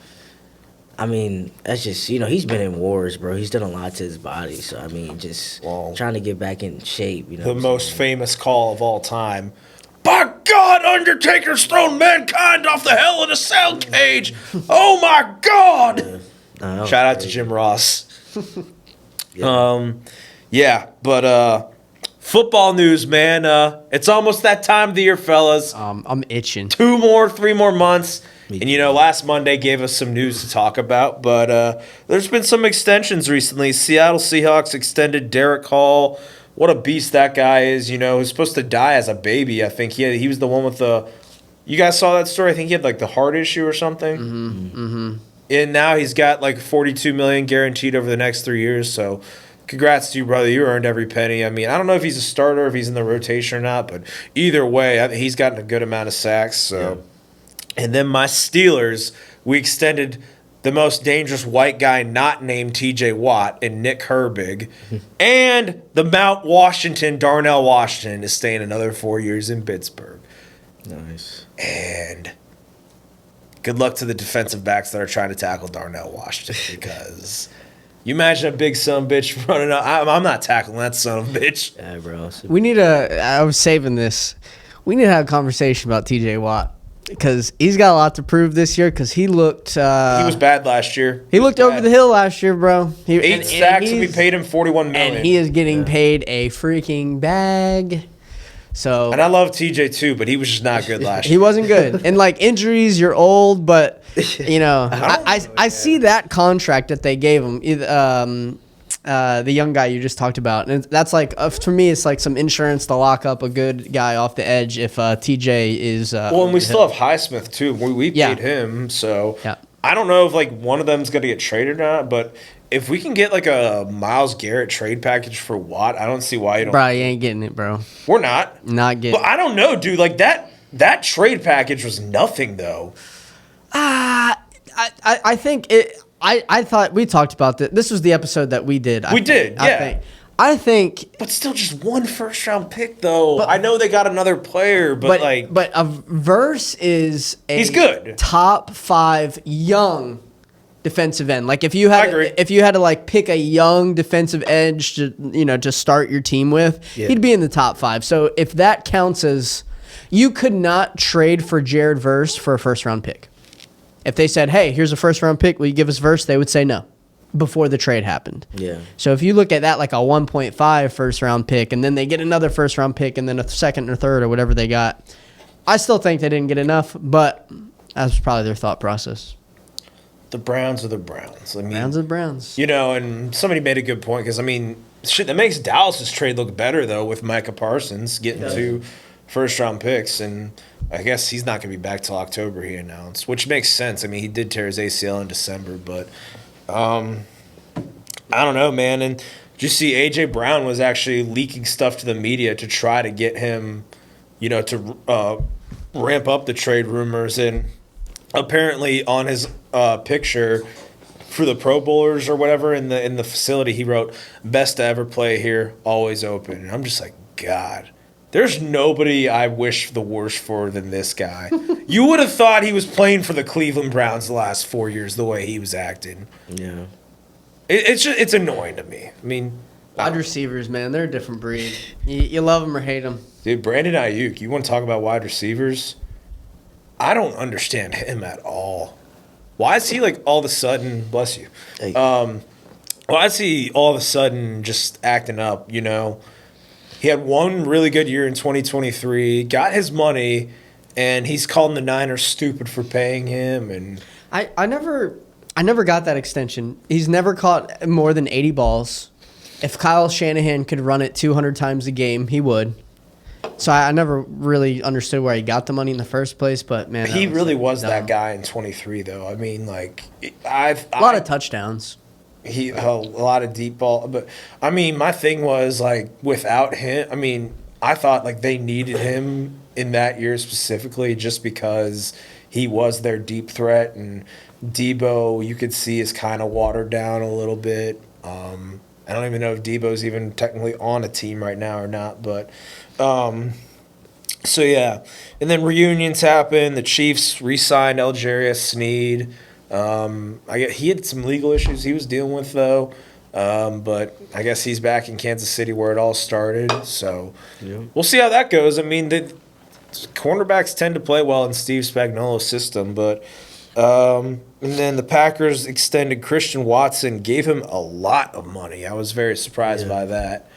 S2: I mean, that's just, you know, he's been in wars, bro. He's done a lot to his body. So, I mean, just trying to get back in shape, you know.
S1: The most famous call of all time. By God, Undertaker's thrown mankind off the Hell in a Cell cage. Oh, my God. Shout out to Jim Ross. But football news, man. It's almost that time of the year, fellas.
S3: I'm itching.
S1: 3 more months. And, you know, last Monday gave us some news to talk about, but there's been some extensions recently. Seattle Seahawks extended Derek Hall. What a beast that guy is, you know. He was supposed to die as a baby, I think. He was the one with the – you guys saw that story? I think he had, like, the heart issue or something. Mm-hmm. And now he's got, like, $42 million guaranteed over the next 3 years, so congrats to you, brother. You earned every penny. I mean, I don't know if he's a starter, if he's in the rotation or not, but either way, he's gotten a good amount of sacks, so – yeah. And then my Steelers, we extended the most dangerous white guy not named T.J. Watt and Nick Herbig. And the Mount Washington, Darnell Washington, is staying another 4 years in Pittsburgh.
S2: Nice.
S1: And good luck to the defensive backs that are trying to tackle Darnell Washington because you imagine a big son of a bitch running up. I'm not tackling that son of a bitch.
S2: Yeah, bro.
S3: I was saving this. We need to have a conversation about T.J. Watt. Because he's got a lot to prove this year. Because he looked,
S1: he was bad last year.
S3: He looked over the hill last year, bro.
S1: 8 sacks and we paid him $41 million.
S3: And he is getting paid a freaking bag. So.
S1: And I love TJ too, but he was just not good last year.
S3: He wasn't good. And like injuries, you're old, but you know, I see that contract that they gave him. The young guy you just talked about. And that's like, for me, it's like some insurance to lock up a good guy off the edge if TJ is...
S1: well, and we still have Highsmith, too. We paid him, so... Yeah. I don't know if, like, one of them's going to get traded or not, but if we can get, like, a Myles Garrett trade package for Watt, I don't see why you don't...
S3: Bro, you ain't getting it, bro.
S1: We're not.
S3: Not getting it.
S1: But I don't know, dude. Like, that trade package was nothing, though.
S3: I think it... I thought we talked about this. This was the episode that we did. I think. I think,
S1: But still, just one first-round pick, though. I know they got another player, but
S3: a Verse is
S1: he's good.
S3: Top 5 young defensive end. Like if you had to like pick a young defensive edge to start your team with, he'd be in the top 5. So if that counts as, you could not trade for Jared Verse for a first-round pick. If they said, "Hey, here's a first-round pick, will you give us Verse?" They would say no before the trade happened.
S2: Yeah.
S3: So if you look at that like a 1.5 first-round pick, and then they get another first-round pick, and then a second or third or whatever they got, I still think they didn't get enough, but that's probably their thought process.
S1: The Browns are the Browns. I mean,
S3: Browns are the Browns.
S1: And somebody made a good point because, I mean, shit, that makes Dallas's trade look better, though, with Mecca Parsons getting 2 first-round picks, and I guess he's not going to be back till October, he announced, which makes sense. I mean, he did tear his ACL in December, but I don't know, man. And did you see A.J. Brown was actually leaking stuff to the media to try to get him, to ramp up the trade rumors, and apparently on his picture for the Pro Bowlers or whatever in the facility, he wrote, "Best to ever play here, always open." And I'm just like, God, there's nobody I wish the worst for than this guy. You would have thought he was playing for the Cleveland Browns the last 4 years, the way he was acting.
S2: Yeah.
S1: It's annoying to me. I mean,
S3: Wide receivers, man, they're a different breed. You love them or hate them.
S1: dude, Brandon Ayuk, you want to talk about wide receivers? I don't understand him at all. Why is he like all of a sudden, bless you,
S2: Hey.
S1: why is he all of a sudden just acting up, He had one really good year in 2023, got his money, and he's calling the Niners stupid for paying him. And
S3: I never got that extension. He's never caught more than 80 balls. If Kyle Shanahan could run it 200 times a game, he would. So I never really understood where he got the money in the first place, but man,
S1: he really was
S3: dumb.
S1: that guy in 23, though. I mean, like,
S3: A lot of touchdowns.
S1: A lot of deep ball. But, I mean, my thing was, like, without him, I mean, I thought, like, they needed him in that year specifically just because he was their deep threat. And Debo, you could see, is kind of watered down a little bit. I don't even know if Debo's even technically on a team right now or not. But, so, yeah. And then reunions happened. The Chiefs re-signed Algerius Sneed. He had some legal issues he was dealing with, though. But I guess he's back in Kansas City where it all started. So we'll see how that goes. I mean, the cornerbacks tend to play well in Steve Spagnuolo's system. But and then the Packers extended Christian Watson, gave him a lot of money. I was very surprised by that.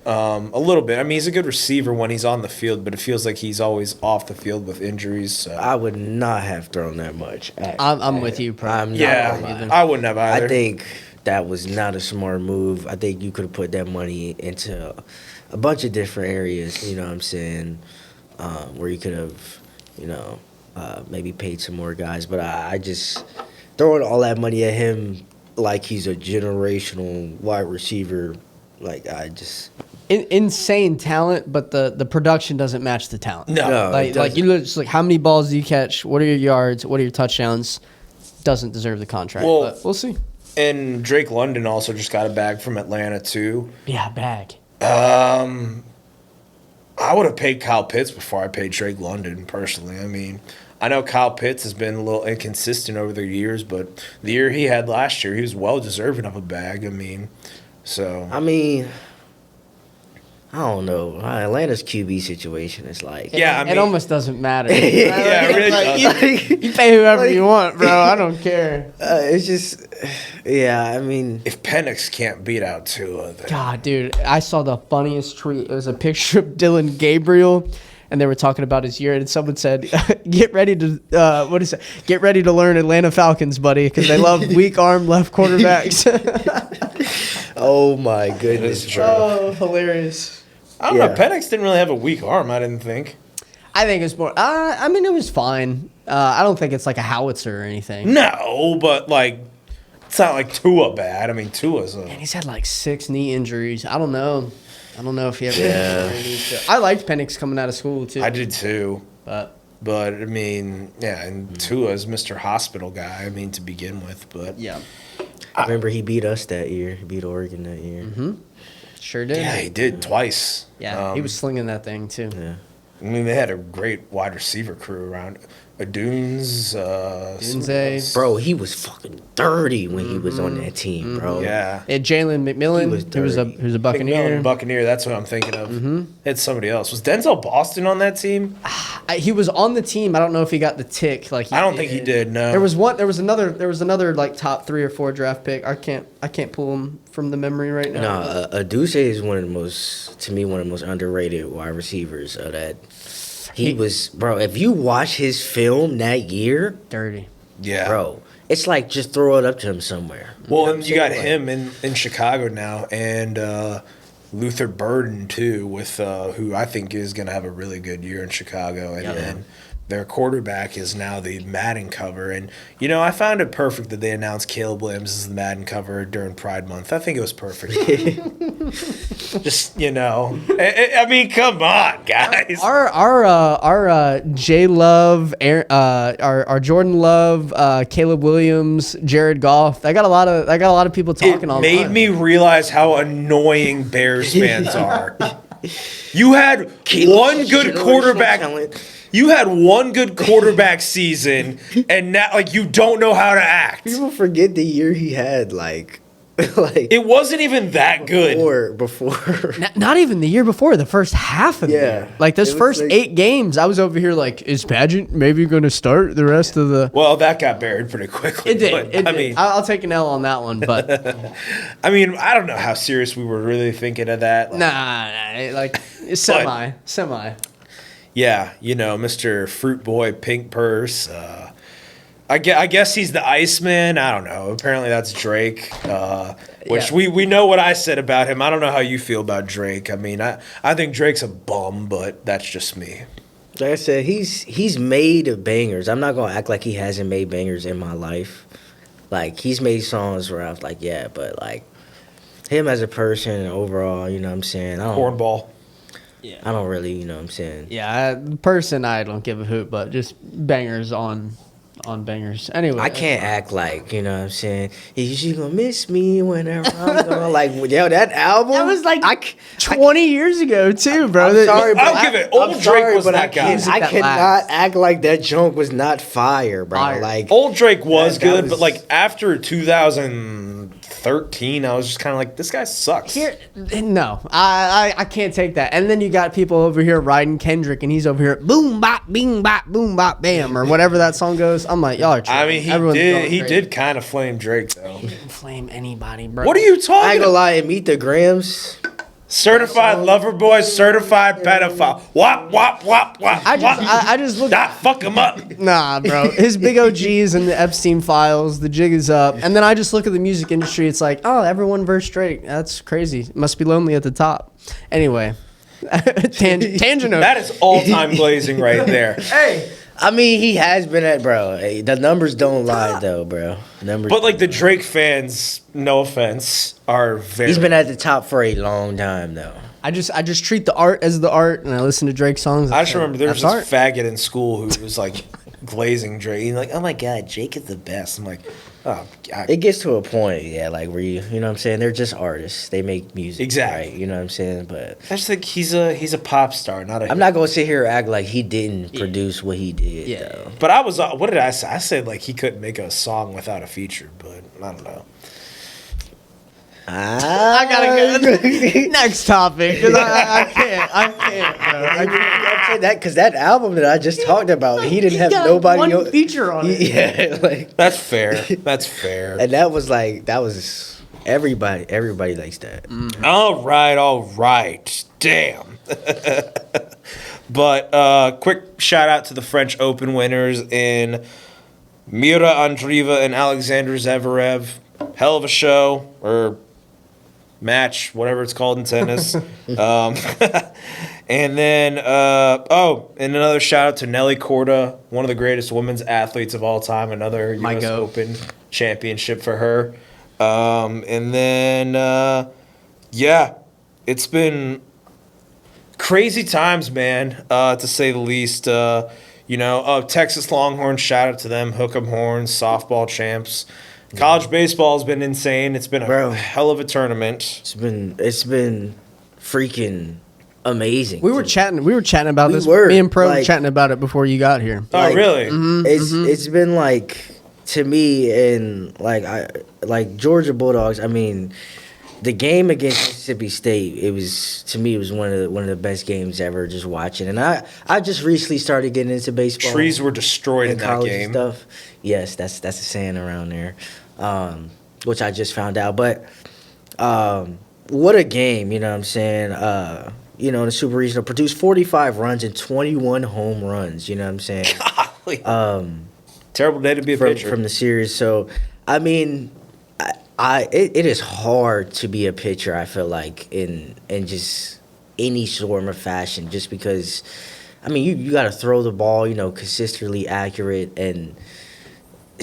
S1: A little bit. I mean, he's a good receiver when he's on the field, but it feels like he's always off the field with injuries. So.
S2: I would not have thrown that much.
S3: I'm with you, bro.
S2: I'm not
S1: Yeah, I wouldn't have either.
S2: I think that was not a smart move. I think you could have put that money into a bunch of different areas, you know what I'm saying, where you could have, maybe paid some more guys. But I just throwing all that money at him like he's a generational wide receiver, like I just...
S3: Insane talent, but the production doesn't match the talent.
S1: No,
S3: like you look, just like how many balls do you catch? What are your yards? What are your touchdowns? Doesn't deserve the contract.
S1: Well,
S3: but we'll see.
S1: And Drake London also just got a bag from Atlanta too.
S3: Yeah, bag.
S1: I would have paid Kyle Pitts before I paid Drake London personally. I mean, I know Kyle Pitts has been a little inconsistent over the years, but the year he had last year, he was well deserving of a bag. I mean,
S2: I don't know. Atlanta's QB situation is like...
S1: Yeah, I mean,
S3: it almost doesn't matter.
S1: Yeah, it really does.
S3: You pay whoever you want, bro. I don't care.
S2: It's just... Yeah, I mean...
S1: If Penix can't beat out Tua, then...
S3: God, dude, I saw the funniest tweet. It was a picture of Dylan Gabriel, and they were talking about his year, and someone said, "Get ready to Get ready to learn Atlanta Falcons, buddy, because they love weak arm left quarterbacks."
S2: Oh my goodness,
S1: true.
S3: Oh, hilarious.
S1: I don't know. Penix didn't really have a weak arm, I didn't think.
S3: I think it's more. I mean, it was fine. I don't think it's like a howitzer or anything.
S1: No, but like, it's not like Tua bad. I mean, Tua's a...
S3: And he's had like 6 knee injuries. I don't know if he ever. I liked Penix coming out of school too.
S1: I did too.
S3: But
S1: I mean, yeah, and Tua's Mr. Hospital guy, I mean, to begin with. But
S3: yeah.
S2: I remember he beat us that year. He beat Oregon that year.
S3: Mm-hmm. Sure did.
S1: Yeah, he did twice.
S3: Yeah, he was slinging that thing too.
S2: Yeah.
S1: I mean, they had a great wide receiver crew around. Dunes,
S3: Dunze.
S2: Bro, he was fucking dirty when he was on that team, bro.
S1: Yeah.
S3: And Jalen McMillan,
S2: He was
S3: who was a Buccaneer.
S1: Buccaneer, that's what I'm thinking of. It's somebody else. Was Denzel Boston on that team?
S3: He was on the team. I don't know if he got the tick. Like
S1: I don't think he did. No.
S3: There was another like top 3 or 4 draft pick. I can't pull him from the memory right now.
S2: No, Aduse is one of the most underrated wide receivers of that. He was, bro, if you watch his film that year,
S3: Dirty.
S1: Yeah.
S2: bro, it's like just throw it up to him somewhere.
S1: Well,
S2: know
S1: and
S2: what
S1: you
S2: I'm
S1: got
S2: saying?
S1: him in Chicago now, and Luther Burden too, with who I think is going to have a really good year in Chicago, and then their quarterback is now the Madden cover. And I found it perfect that they announced Caleb Williams as the Madden cover during Pride Month. I think it was perfect. Just I mean, come on, guys.
S3: Our J Love, our Jordan Love, Caleb Williams, Jared Goff. I got a lot of people talking
S1: It
S3: on.
S1: made me realize how annoying Bears fans are. You had one good
S2: Generational
S1: quarterback.
S2: talent.
S1: You had one good quarterback season, and now you don't know how to act.
S2: People forget the year he had, like
S1: It wasn't even that good.
S2: before.
S3: Not even the year before, the first half of the
S2: Yeah.
S3: year. Like those
S2: It was
S3: first
S2: like-
S3: 8 games, I was over here like, is Pageant maybe going to start the rest of the?
S1: Well, that got buried pretty quickly.
S3: It did.
S1: but,
S3: It
S1: I
S3: did.
S1: mean,
S3: I'll take an L on that one, but
S1: I mean, I don't know how serious we were really thinking of that.
S3: nah, like semi.
S1: Yeah, Mr. Fruit Boy Pink Purse. I guess he's the Iceman. I don't know. Apparently that's Drake, which
S3: Yeah.
S1: we know what I said about him. I don't know how you feel about Drake. I mean, I think Drake's a bum, but that's just me.
S2: Like I said, he's made bangers. I'm not gonna act like he hasn't made bangers in my life. Like he's made songs where I was like, yeah, but like him as a person overall, you know what I'm saying?
S1: Cornball.
S2: I don't really, you know what I'm saying?
S3: Yeah, person I don't give a hoot, but just bangers on bangers. Anyway,
S2: I can't act like, you know what I'm saying? You gonna miss me whenever I'm gone. Like, yo, that album.
S3: That was like 20 years ago too, bro.
S2: I'm sorry, but
S1: I'll give it. Old Drake was that guy.
S3: Music
S2: I
S3: that
S2: cannot
S3: lasts.
S2: act like that junk was not fire, bro.
S3: Fire.
S2: Like,
S1: Old Drake was
S2: That
S1: good,
S2: was-
S1: but like after 2013, I was just kind of like, this guy sucks.
S3: Here, no, I can't take that. And then you got people over here riding Kendrick, and he's over here boom bop, bing bop, boom bop, bam, or whatever that song goes. I'm like, y'all are tripping.
S1: I mean,
S3: Everyone's going
S1: he
S3: crazy.
S1: did kind of flame Drake though.
S3: Didn't flame anybody, bro.
S1: What are you
S2: I
S1: talking
S2: ain't gonna
S1: about?
S2: lie, Meet the Grams.
S1: Certified lover boy, certified pedophile. Wop, wop, wop, wop.
S3: I just look.
S1: Stop, fuck him up.
S3: Nah, bro. His big OGs and the Epstein files, the jig is up. And then I just look at the music industry. It's like, oh, everyone verse Drake. That's crazy. Must be lonely at the top. Anyway, tangent.
S1: That is all-time glazing right there.
S3: Hey,
S2: I mean, he has been at, bro. Hey, the numbers don't lie, though, bro. Numbers.
S1: But like the Drake fans, no offense, are very.
S2: He's been at the top for a long time, though.
S3: I just treat the art as the art, and I listen to Drake songs.
S1: I just remember there was
S3: That's
S1: this faggot in school who was like glazing Drake. He's like, oh my god, Jake is the best. I'm like, oh god.
S2: It gets to a point, yeah, like where you know what I'm saying? They're just artists. They make music.
S1: Exactly.
S2: Right? You know what I'm saying? But
S1: I just think he's a pop star, not a.
S2: I'm not going to sit here and act like he didn't produce what he did,
S3: Yeah.
S2: though.
S1: But I was. What did I say? I said like he couldn't make a song without a feature, but I don't know.
S3: I gotta go. Next topic, because I can't, bro.
S2: I'm saying that because that album that I just talked about, he didn't have
S3: got
S2: nobody
S3: one
S2: else.
S3: feature on it.
S2: Yeah, like,
S1: That's fair. That's fair.
S2: and that was everybody likes that.
S1: All right. Damn. But quick shout out to the French Open winners in Mira Andreeva and Alexander Zverev. Hell of a show or match, whatever it's called in tennis. And then, and another shout out to Nelly Korda, one of the greatest women's athletes of all time. Another
S3: My
S1: U.S.
S3: goat.
S1: Open championship for her. And then, it's been crazy times, man, to say the least. Texas Longhorns, shout out to them. Hook'em Horns, softball champs. College baseball has been insane. It's been a
S2: Bro.
S1: hell of a tournament.
S2: It's been freaking amazing.
S3: We were chatting about
S2: We
S3: this.
S2: were,
S3: Me and Pro were
S2: like-
S3: chatting about it before you got here.
S1: Oh,
S2: Like,
S1: really?
S2: It's been like, to me, and like Georgia Bulldogs. I mean, the game against Mississippi State, it was one of the best games ever. Just watching, and I just recently started getting into baseball.
S1: Trees were destroyed in
S2: and
S1: that
S2: college
S1: game.
S2: and stuff. Yes, that's a saying around there, which I just found out. But what a game, you know what I'm saying? The Super Regional produced 45 runs and 21 home runs. You know what I'm saying?
S1: Golly. Terrible day to be a pitcher.
S2: From the series. So, I mean, it is hard to be a pitcher. I feel like in just any form of fashion, just because, I mean, you got to throw the ball, consistently accurate, and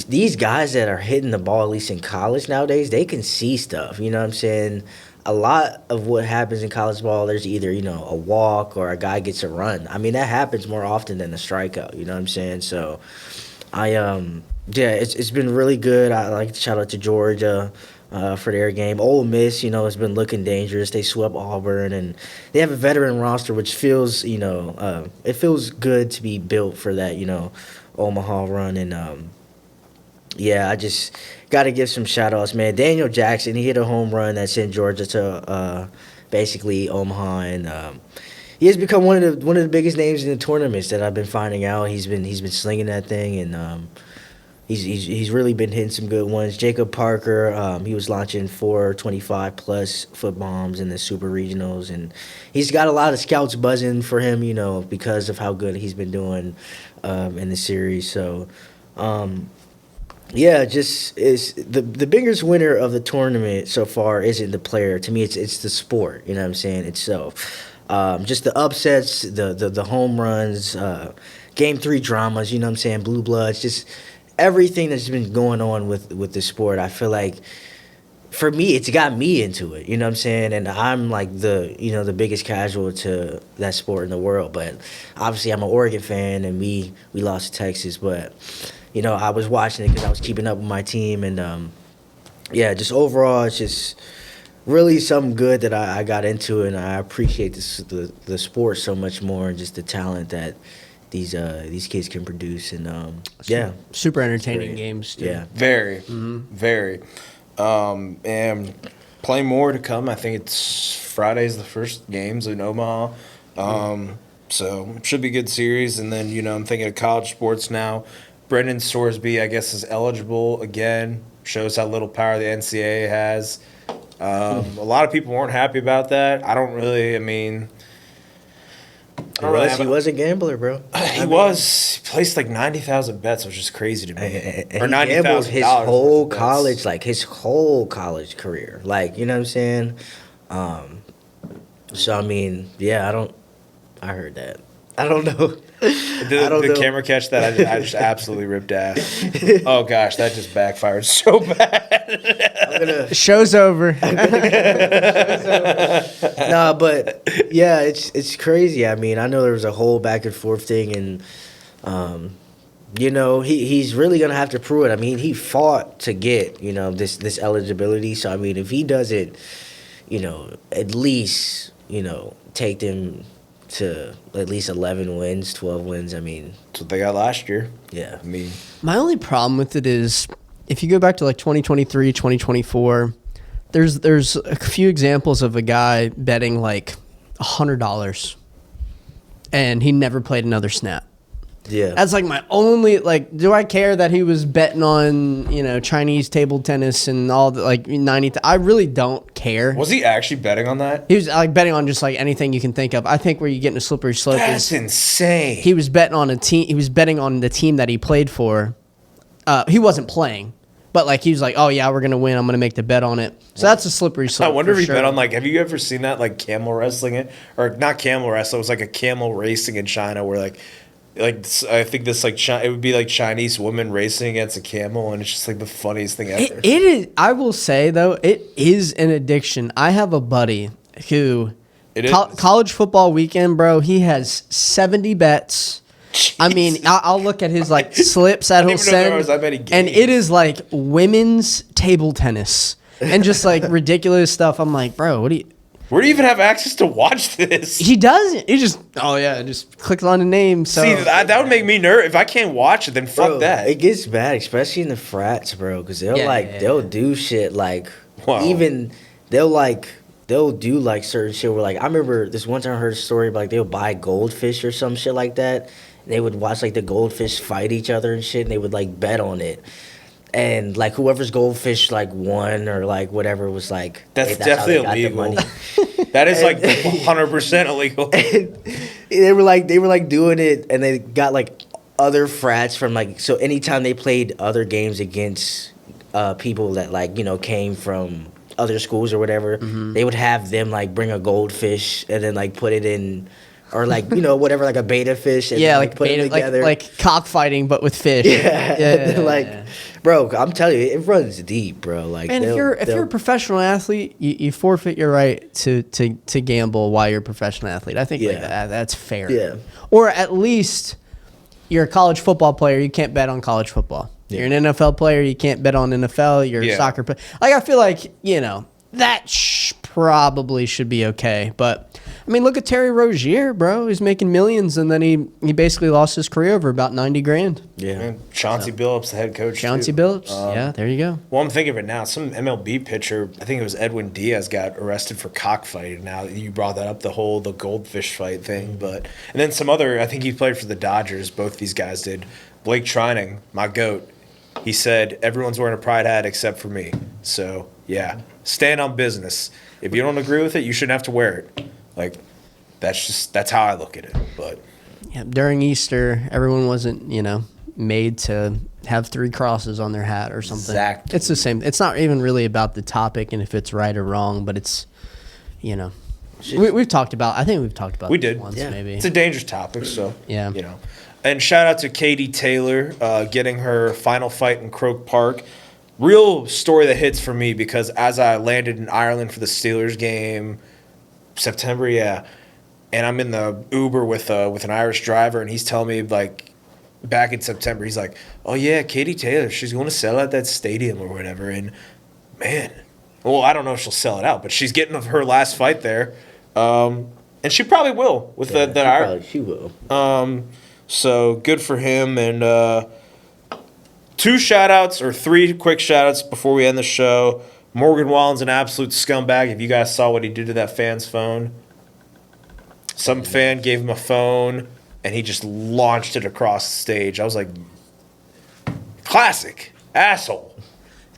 S2: these guys that are hitting the ball, at least in college nowadays, they can see stuff. You know what I'm saying? A lot of what happens in college ball, there's either, a walk or a guy gets a run. I mean, that happens more often than a strikeout. You know what I'm saying? So, it's been really good. I like to shout out to Georgia for their game. Ole Miss, has been looking dangerous. They swept Auburn, and they have a veteran roster, which feels, it feels good to be built for that, Omaha run. And, I just got to give some shout-outs, man. Daniel Jackson, he hit a home run that sent Georgia to basically Omaha, and he has become one of the biggest names in the tournaments that I've been finding out. He's been slinging that thing, and he's really been hitting some good ones. Jacob Parker, he was launching 425-plus foot bombs in the Super Regionals, and he's got a lot of scouts buzzing for him, because of how good he's been doing in the series. So, just is the biggest winner of the tournament so far isn't the player. To me, it's the sport. You know what I'm saying? Itself. Just the upsets, the home runs, Game 3 dramas. You know what I'm saying? Blue bloods. Just everything that's been going on with the sport. I feel like, for me, it's got me into it. You know what I'm saying? And I'm like the biggest casual to that sport in the world. But obviously, I'm an Oregon fan, and we lost to Texas, but. I was watching it because I was keeping up with my team, and just overall, it's just really something good that I got into, and I appreciate the sport so much more, and just the talent that these kids can produce, and
S3: Super entertaining games, too.
S2: Yeah,
S1: Very, very. And plenty more to come. I think it's Friday's the first games in Omaha. So should be a good series. And then, I'm thinking of college sports now. Brendan Sorsby, I guess, is eligible again. Shows how little power the NCAA has. A lot of people weren't happy about that. I don't really
S2: he was a gambler, bro.
S1: He placed like 90,000 bets, which is crazy to me.
S2: And
S1: Or
S2: he gambled
S1: $90,000
S2: his whole
S1: worth of
S2: college,
S1: bets.
S2: like his whole college career, like, you know what I'm saying? So I mean, I heard that. I don't know.
S1: The camera catch that I just absolutely ripped ass. Oh gosh, that just backfired so bad.
S3: Show's over.
S2: Nah, but it's crazy. I mean, I know there was a whole back and forth thing, and he's really gonna have to prove it. I mean, he fought to get this eligibility. So I mean, if he doesn't, at least take them to at least 11 wins, 12 wins. I mean,
S1: That's what they got last year.
S2: yeah.
S1: I mean,
S3: My only problem with it is if you go back to like 2023, 2024, there's a few examples of a guy betting like $100 and he never played another snap.
S2: Yeah.
S3: That's like my only, like, do I care that he was betting on, Chinese table tennis and all the, like, 90? I really don't care.
S1: was he actually betting on that?
S3: He was like betting on just like anything you can think of. I think where you get in a slippery slope
S1: That's
S3: is
S1: insane.
S3: he was betting on a team. He was betting on the team that he played for. He wasn't playing, but like he was like, oh yeah, we're gonna win. I'm gonna make the bet on it. So that's a slippery slope.
S1: I wonder if
S3: for
S1: he
S3: sure.
S1: bet on have you ever seen that camel wrestling or not camel wrestling? It was like a camel racing in China where I think this it would be like Chinese women racing against a camel, and it's just like the funniest thing ever.
S3: It is. I will say though, it is an addiction. I have a buddy who
S1: It is.
S3: college football weekend, bro. He has 70 bets. I mean, I'll look at his like slips that he'll send, and it is like women's table tennis and just like ridiculous stuff. I'm like, bro, what do you?
S1: Where do you even have access to watch this?
S3: He doesn't. He just clicks on the name. So
S1: see, that would make me nervous. If I can't watch it, then fuck that.
S2: It gets bad, especially in the frats, bro, because they'll do shit like they'll do like certain shit where like I remember this one time I heard a story about like they'll buy goldfish or some shit like that. They would watch like the goldfish fight each other and shit, and they would like bet on it. And like whoever's goldfish like won or like whatever was like
S1: that's definitely illegal. That is like 100% illegal.
S2: They were like doing it, and they got like other frats from like, so anytime they played other games against people that like, you know, came from other schools or whatever, they would have them like bring a goldfish and then like put it in, or like, you know, whatever, like a beta fish, and
S3: yeah,
S2: then,
S3: like
S2: put
S3: beta,
S2: it together.
S3: like cockfighting but with fish.
S2: Yeah. Bro, I'm telling you, it runs deep, bro. Like,
S3: man, if you're a professional athlete, you forfeit your right to gamble while you're a professional athlete. I think like that's fair.
S2: Yeah.
S3: Or at least you're a college football player, you can't bet on college football. Yeah. You're an NFL player, you can't bet on NFL. You're a soccer player. Like, I feel like, you know, that probably should be okay. But, I mean, look at Terry Rozier, bro. He's making millions, and then he basically lost his career over about $90,000.
S2: Yeah.
S1: Man, Chauncey Billups, the head coach.
S3: Chauncey Billups. Yeah, there you go.
S1: Well, I'm thinking of it now. Some MLB pitcher, I think it was Edwin Diaz, got arrested for cockfighting. Now you brought that up, the goldfish fight thing. And then some other, I think he played for the Dodgers. Both these guys did. Blake Trining, my GOAT, he said, everyone's wearing a pride hat except for me. So, yeah, stand on business. If you don't agree with it, you shouldn't have to wear it. Like, that's how I look at it. But
S3: yeah, during Easter, everyone wasn't, you know, made to have 3 crosses on their hat or something.
S1: Exactly.
S3: It's the same. It's not even really about the topic and if it's right or wrong, but it's, you know, we've talked about. I think we've talked about.
S1: We
S3: this
S1: did.
S3: once,
S1: Yeah.
S3: maybe.
S1: It's a dangerous topic, so
S3: yeah,
S1: you know. And shout out to Katie Taylor getting her final fight in Croke Park. Real story that hits for me because as I landed in Ireland for the Steelers game, September, and I'm in the Uber with an Irish driver, and he's telling me like back in September, he's like, "Oh yeah, Katie Taylor, she's going to sell out that stadium or whatever." And man, well, I don't know if she'll sell it out, but she's getting her last fight there, and she probably will with that Irish.
S2: She will.
S1: So good for him. And 2 shout-outs or 3 quick shout-outs before we end the show. Morgan Wallen's an absolute scumbag. If you guys saw what he did to that fan's phone. Some fan gave him a phone, and he just launched it across the stage. I was like, classic. Asshole.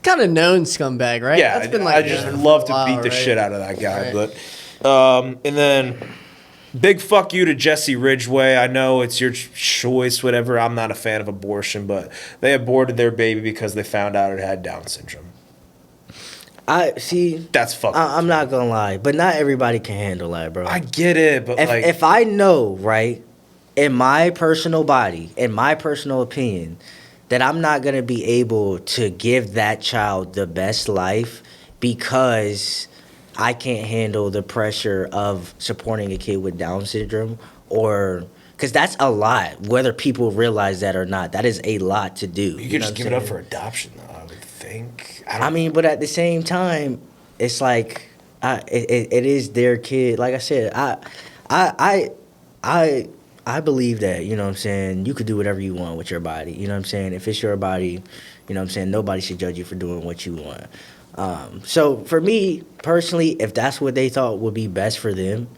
S3: Kind of known scumbag, right?
S1: Yeah,
S3: that's been
S1: I just love to beat the shit out of that guy.
S3: Right.
S1: But and then big fuck you to Jesse Ridgway. I know it's your choice, whatever. I'm not a fan of abortion, but they aborted their baby because they found out it had Down syndrome.
S2: I see.
S1: That's fucked.
S2: I'm not gonna lie, but not everybody can handle that, bro.
S1: I get it, but
S2: if I know, right, in my personal body, in my personal opinion, that I'm not gonna be able to give that child the best life because I can't handle the pressure of supporting a kid with Down syndrome, or because that's a lot, whether people realize that or not. That is a lot to do.
S1: you could just give it up for adoption, though. I would think.
S2: I mean, but at the same time, it's like it is their kid. Like I said, I believe that, you know what I'm saying, you could do whatever you want with your body. You know what I'm saying? If it's your body, you know what I'm saying, nobody should judge you for doing what you want. So for me personally, if that's what they thought would be best for them,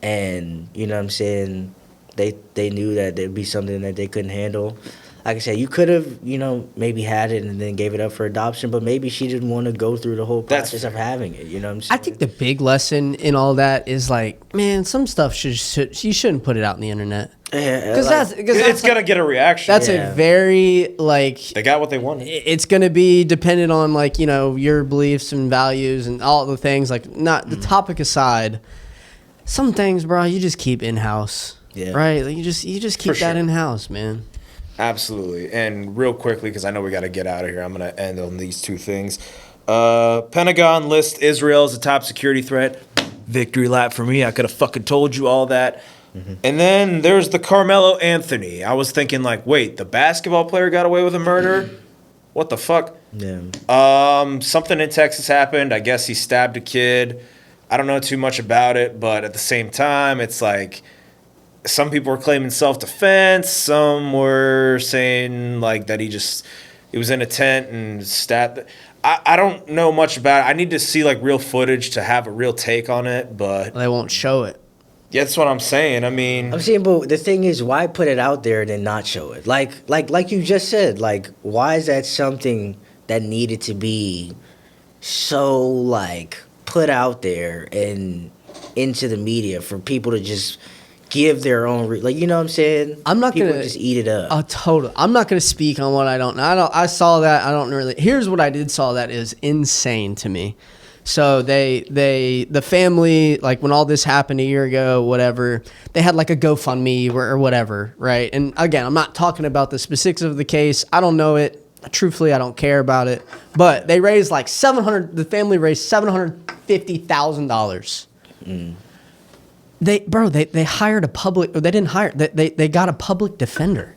S2: and you know what I'm saying, they knew that there'd be something that they couldn't handle. Like I said, you could have, you know, maybe had it and then gave it up for adoption, but maybe she didn't want to go through the whole process of having it. You know what I'm saying?
S3: I think the big lesson in all that is like, man, some stuff you shouldn't put it out on the internet.
S2: Yeah,
S3: Because
S1: it's gonna get a reaction.
S3: That's a very like
S1: they got what they wanted.
S3: It's gonna be dependent on like, you know, your beliefs and values and all the things. Like, not the topic aside, some things, bro, you just keep in house.
S2: Yeah.
S3: Right. Like, you just keep that in house, man.
S1: Absolutely. And real quickly, because I know we got to get out of here, I'm going to end on these 2 things. Pentagon lists Israel as a top security threat. Victory lap for me. I could have fucking told you all that. And then there's the Carmelo Anthony. I was thinking, like, wait, the basketball player got away with a murder? What the fuck?
S2: Yeah.
S1: Something in Texas happened. I guess he stabbed a kid. I don't know too much about it, but at the same time, it's like some people were claiming self-defense. Some were saying like that he was in a tent and stabbed. I don't know much about it. I need to see like real footage to have a real take on it, but
S3: They won't show it.
S1: yeah, that's what I'm saying. I mean,
S2: I'm saying, but the thing is, why put it out there and then not show it? Like you just said, like, why is that something that needed to be so, like, put out there and into the media for people to just give their own, like, you know what I'm saying?
S3: I'm not
S2: people
S3: gonna
S2: just eat it up.
S3: I'm not gonna speak on what I don't know. I saw that. I don't really. Here's what I did saw that is insane to me. So the family, like when all this happened a year ago, whatever, they had like a GoFundMe or whatever, right? And again, I'm not talking about the specifics of the case. I don't know it. Truthfully, I don't care about it. But they raised like the family raised $750,000. They hired a public, or they didn't hire, they got a public defender.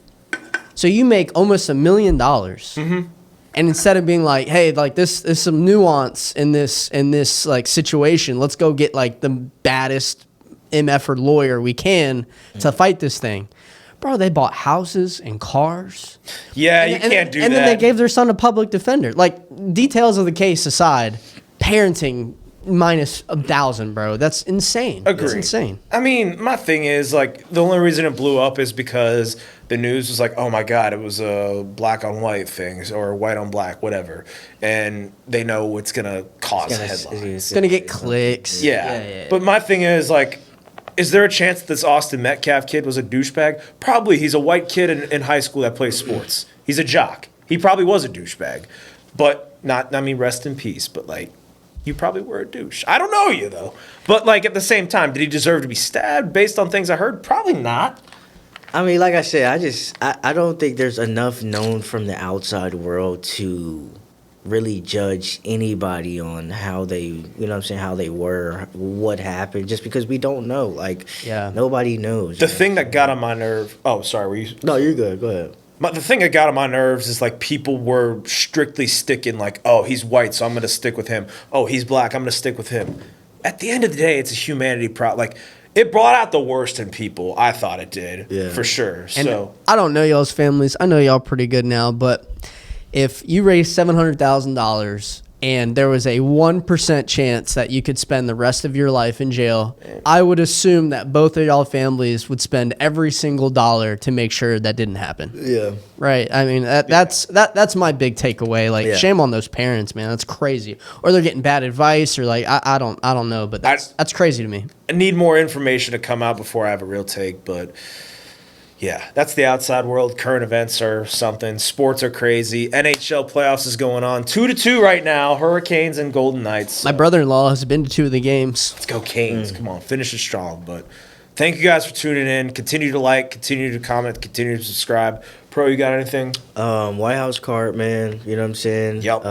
S3: So you make almost $1 million. And instead of being like, hey, like there's some nuance in this like situation, let's go get like the baddest MF lawyer we can to fight this thing. Bro, they bought houses and cars.
S1: yeah, you can't do that.
S3: And then they gave their son a public defender. Like, details of the case aside, parenting minus 1,000, bro. That's insane.
S1: Agreed.
S3: That's insane.
S1: I mean, my thing is, like, the only reason it blew up is because the news was like, oh my God, it was a black on white thing or white on black, whatever. And they know it's going to cause headlines.
S3: It's going to get clicks.
S1: Yeah. But my thing is, like, is there a chance that this Austin Metcalf kid was a douchebag? Probably. He's a white kid in high school that plays sports. He's a jock. He probably was a douchebag. But rest in peace, but, like, you probably were a douche. I don't know you, though. But, like, at the same time, did he deserve to be stabbed based on things I heard? Probably not.
S2: I mean, like I said, I don't think there's enough known from the outside world to really judge anybody on how they, you know what I'm saying, how they were, what happened, just because we don't know. Like, nobody knows.
S1: The thing that got on my nerve. Oh, sorry. Were you?
S2: No, you're good. Go ahead.
S1: The thing that got on my nerves is like people were strictly sticking like, oh, he's white, so I'm going to stick with him. Oh, he's black, I'm going to stick with him. At the end of the day, it's a humanity problem. Like, it brought out the worst in people. I thought it did, for sure.
S3: And
S1: so
S3: I don't know y'all's families. I know y'all pretty good now, but if you raised $700,000 and there was a 1% chance that you could spend the rest of your life in jail, I would assume that both of y'all families would spend every single dollar to make sure that didn't happen.
S2: Yeah.
S3: Right. I mean, that's my big takeaway. Like, shame on those parents, man. That's crazy. Or they're getting bad advice, or like I don't know, but that's crazy to me.
S1: I need more information to come out before I have a real take, but yeah, that's the outside world. Current events are something. Sports are crazy. NHL playoffs is going on. 2-2 right now. Hurricanes and Golden Knights. So.
S3: My brother-in-law has been to 2 of the games.
S1: Let's go Canes. Come on, finish it strong. But thank you guys for tuning in. Continue to like, continue to comment, continue to subscribe. Pro, you got anything?
S2: White House card, man. You know what I'm saying?
S1: Yep.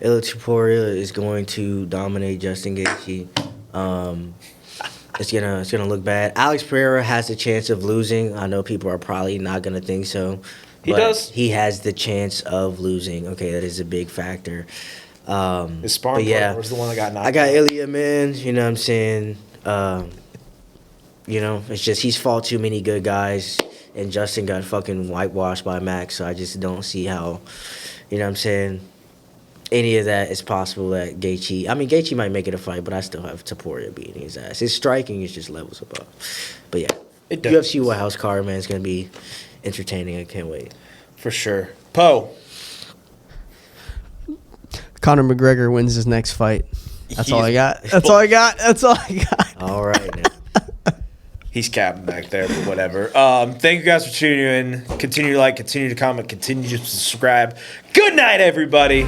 S2: Ilia Topuria is going to dominate Justin Gaethje. It's gonna look bad. Alex Pereira has a chance of losing. I know people are probably not gonna think so.
S1: He does.
S2: He has the chance of losing. Okay, that is a big factor.
S1: His sparring partner was the one that got knocked out.
S2: I got Ilya, man. You know what I'm saying? You know, it's just he's fought too many good guys, and Justin got fucking whitewashed by Max. So I just don't see how, you know what I'm saying, any of that is possible at Gaethje. I mean, Gaethje might make it a fight, but I still have Topuria beating his ass. His striking is just levels above. But yeah, UFC White House card, man, it's going to be entertaining. I can't wait.
S1: For sure. Poe.
S3: Conor McGregor wins his next fight. That's all I got. That's all I got. That's all I got.
S2: All right, man.
S1: He's capping back there, but whatever. Thank you guys for tuning in. Continue to like, continue to comment, continue to subscribe. Good night, everybody.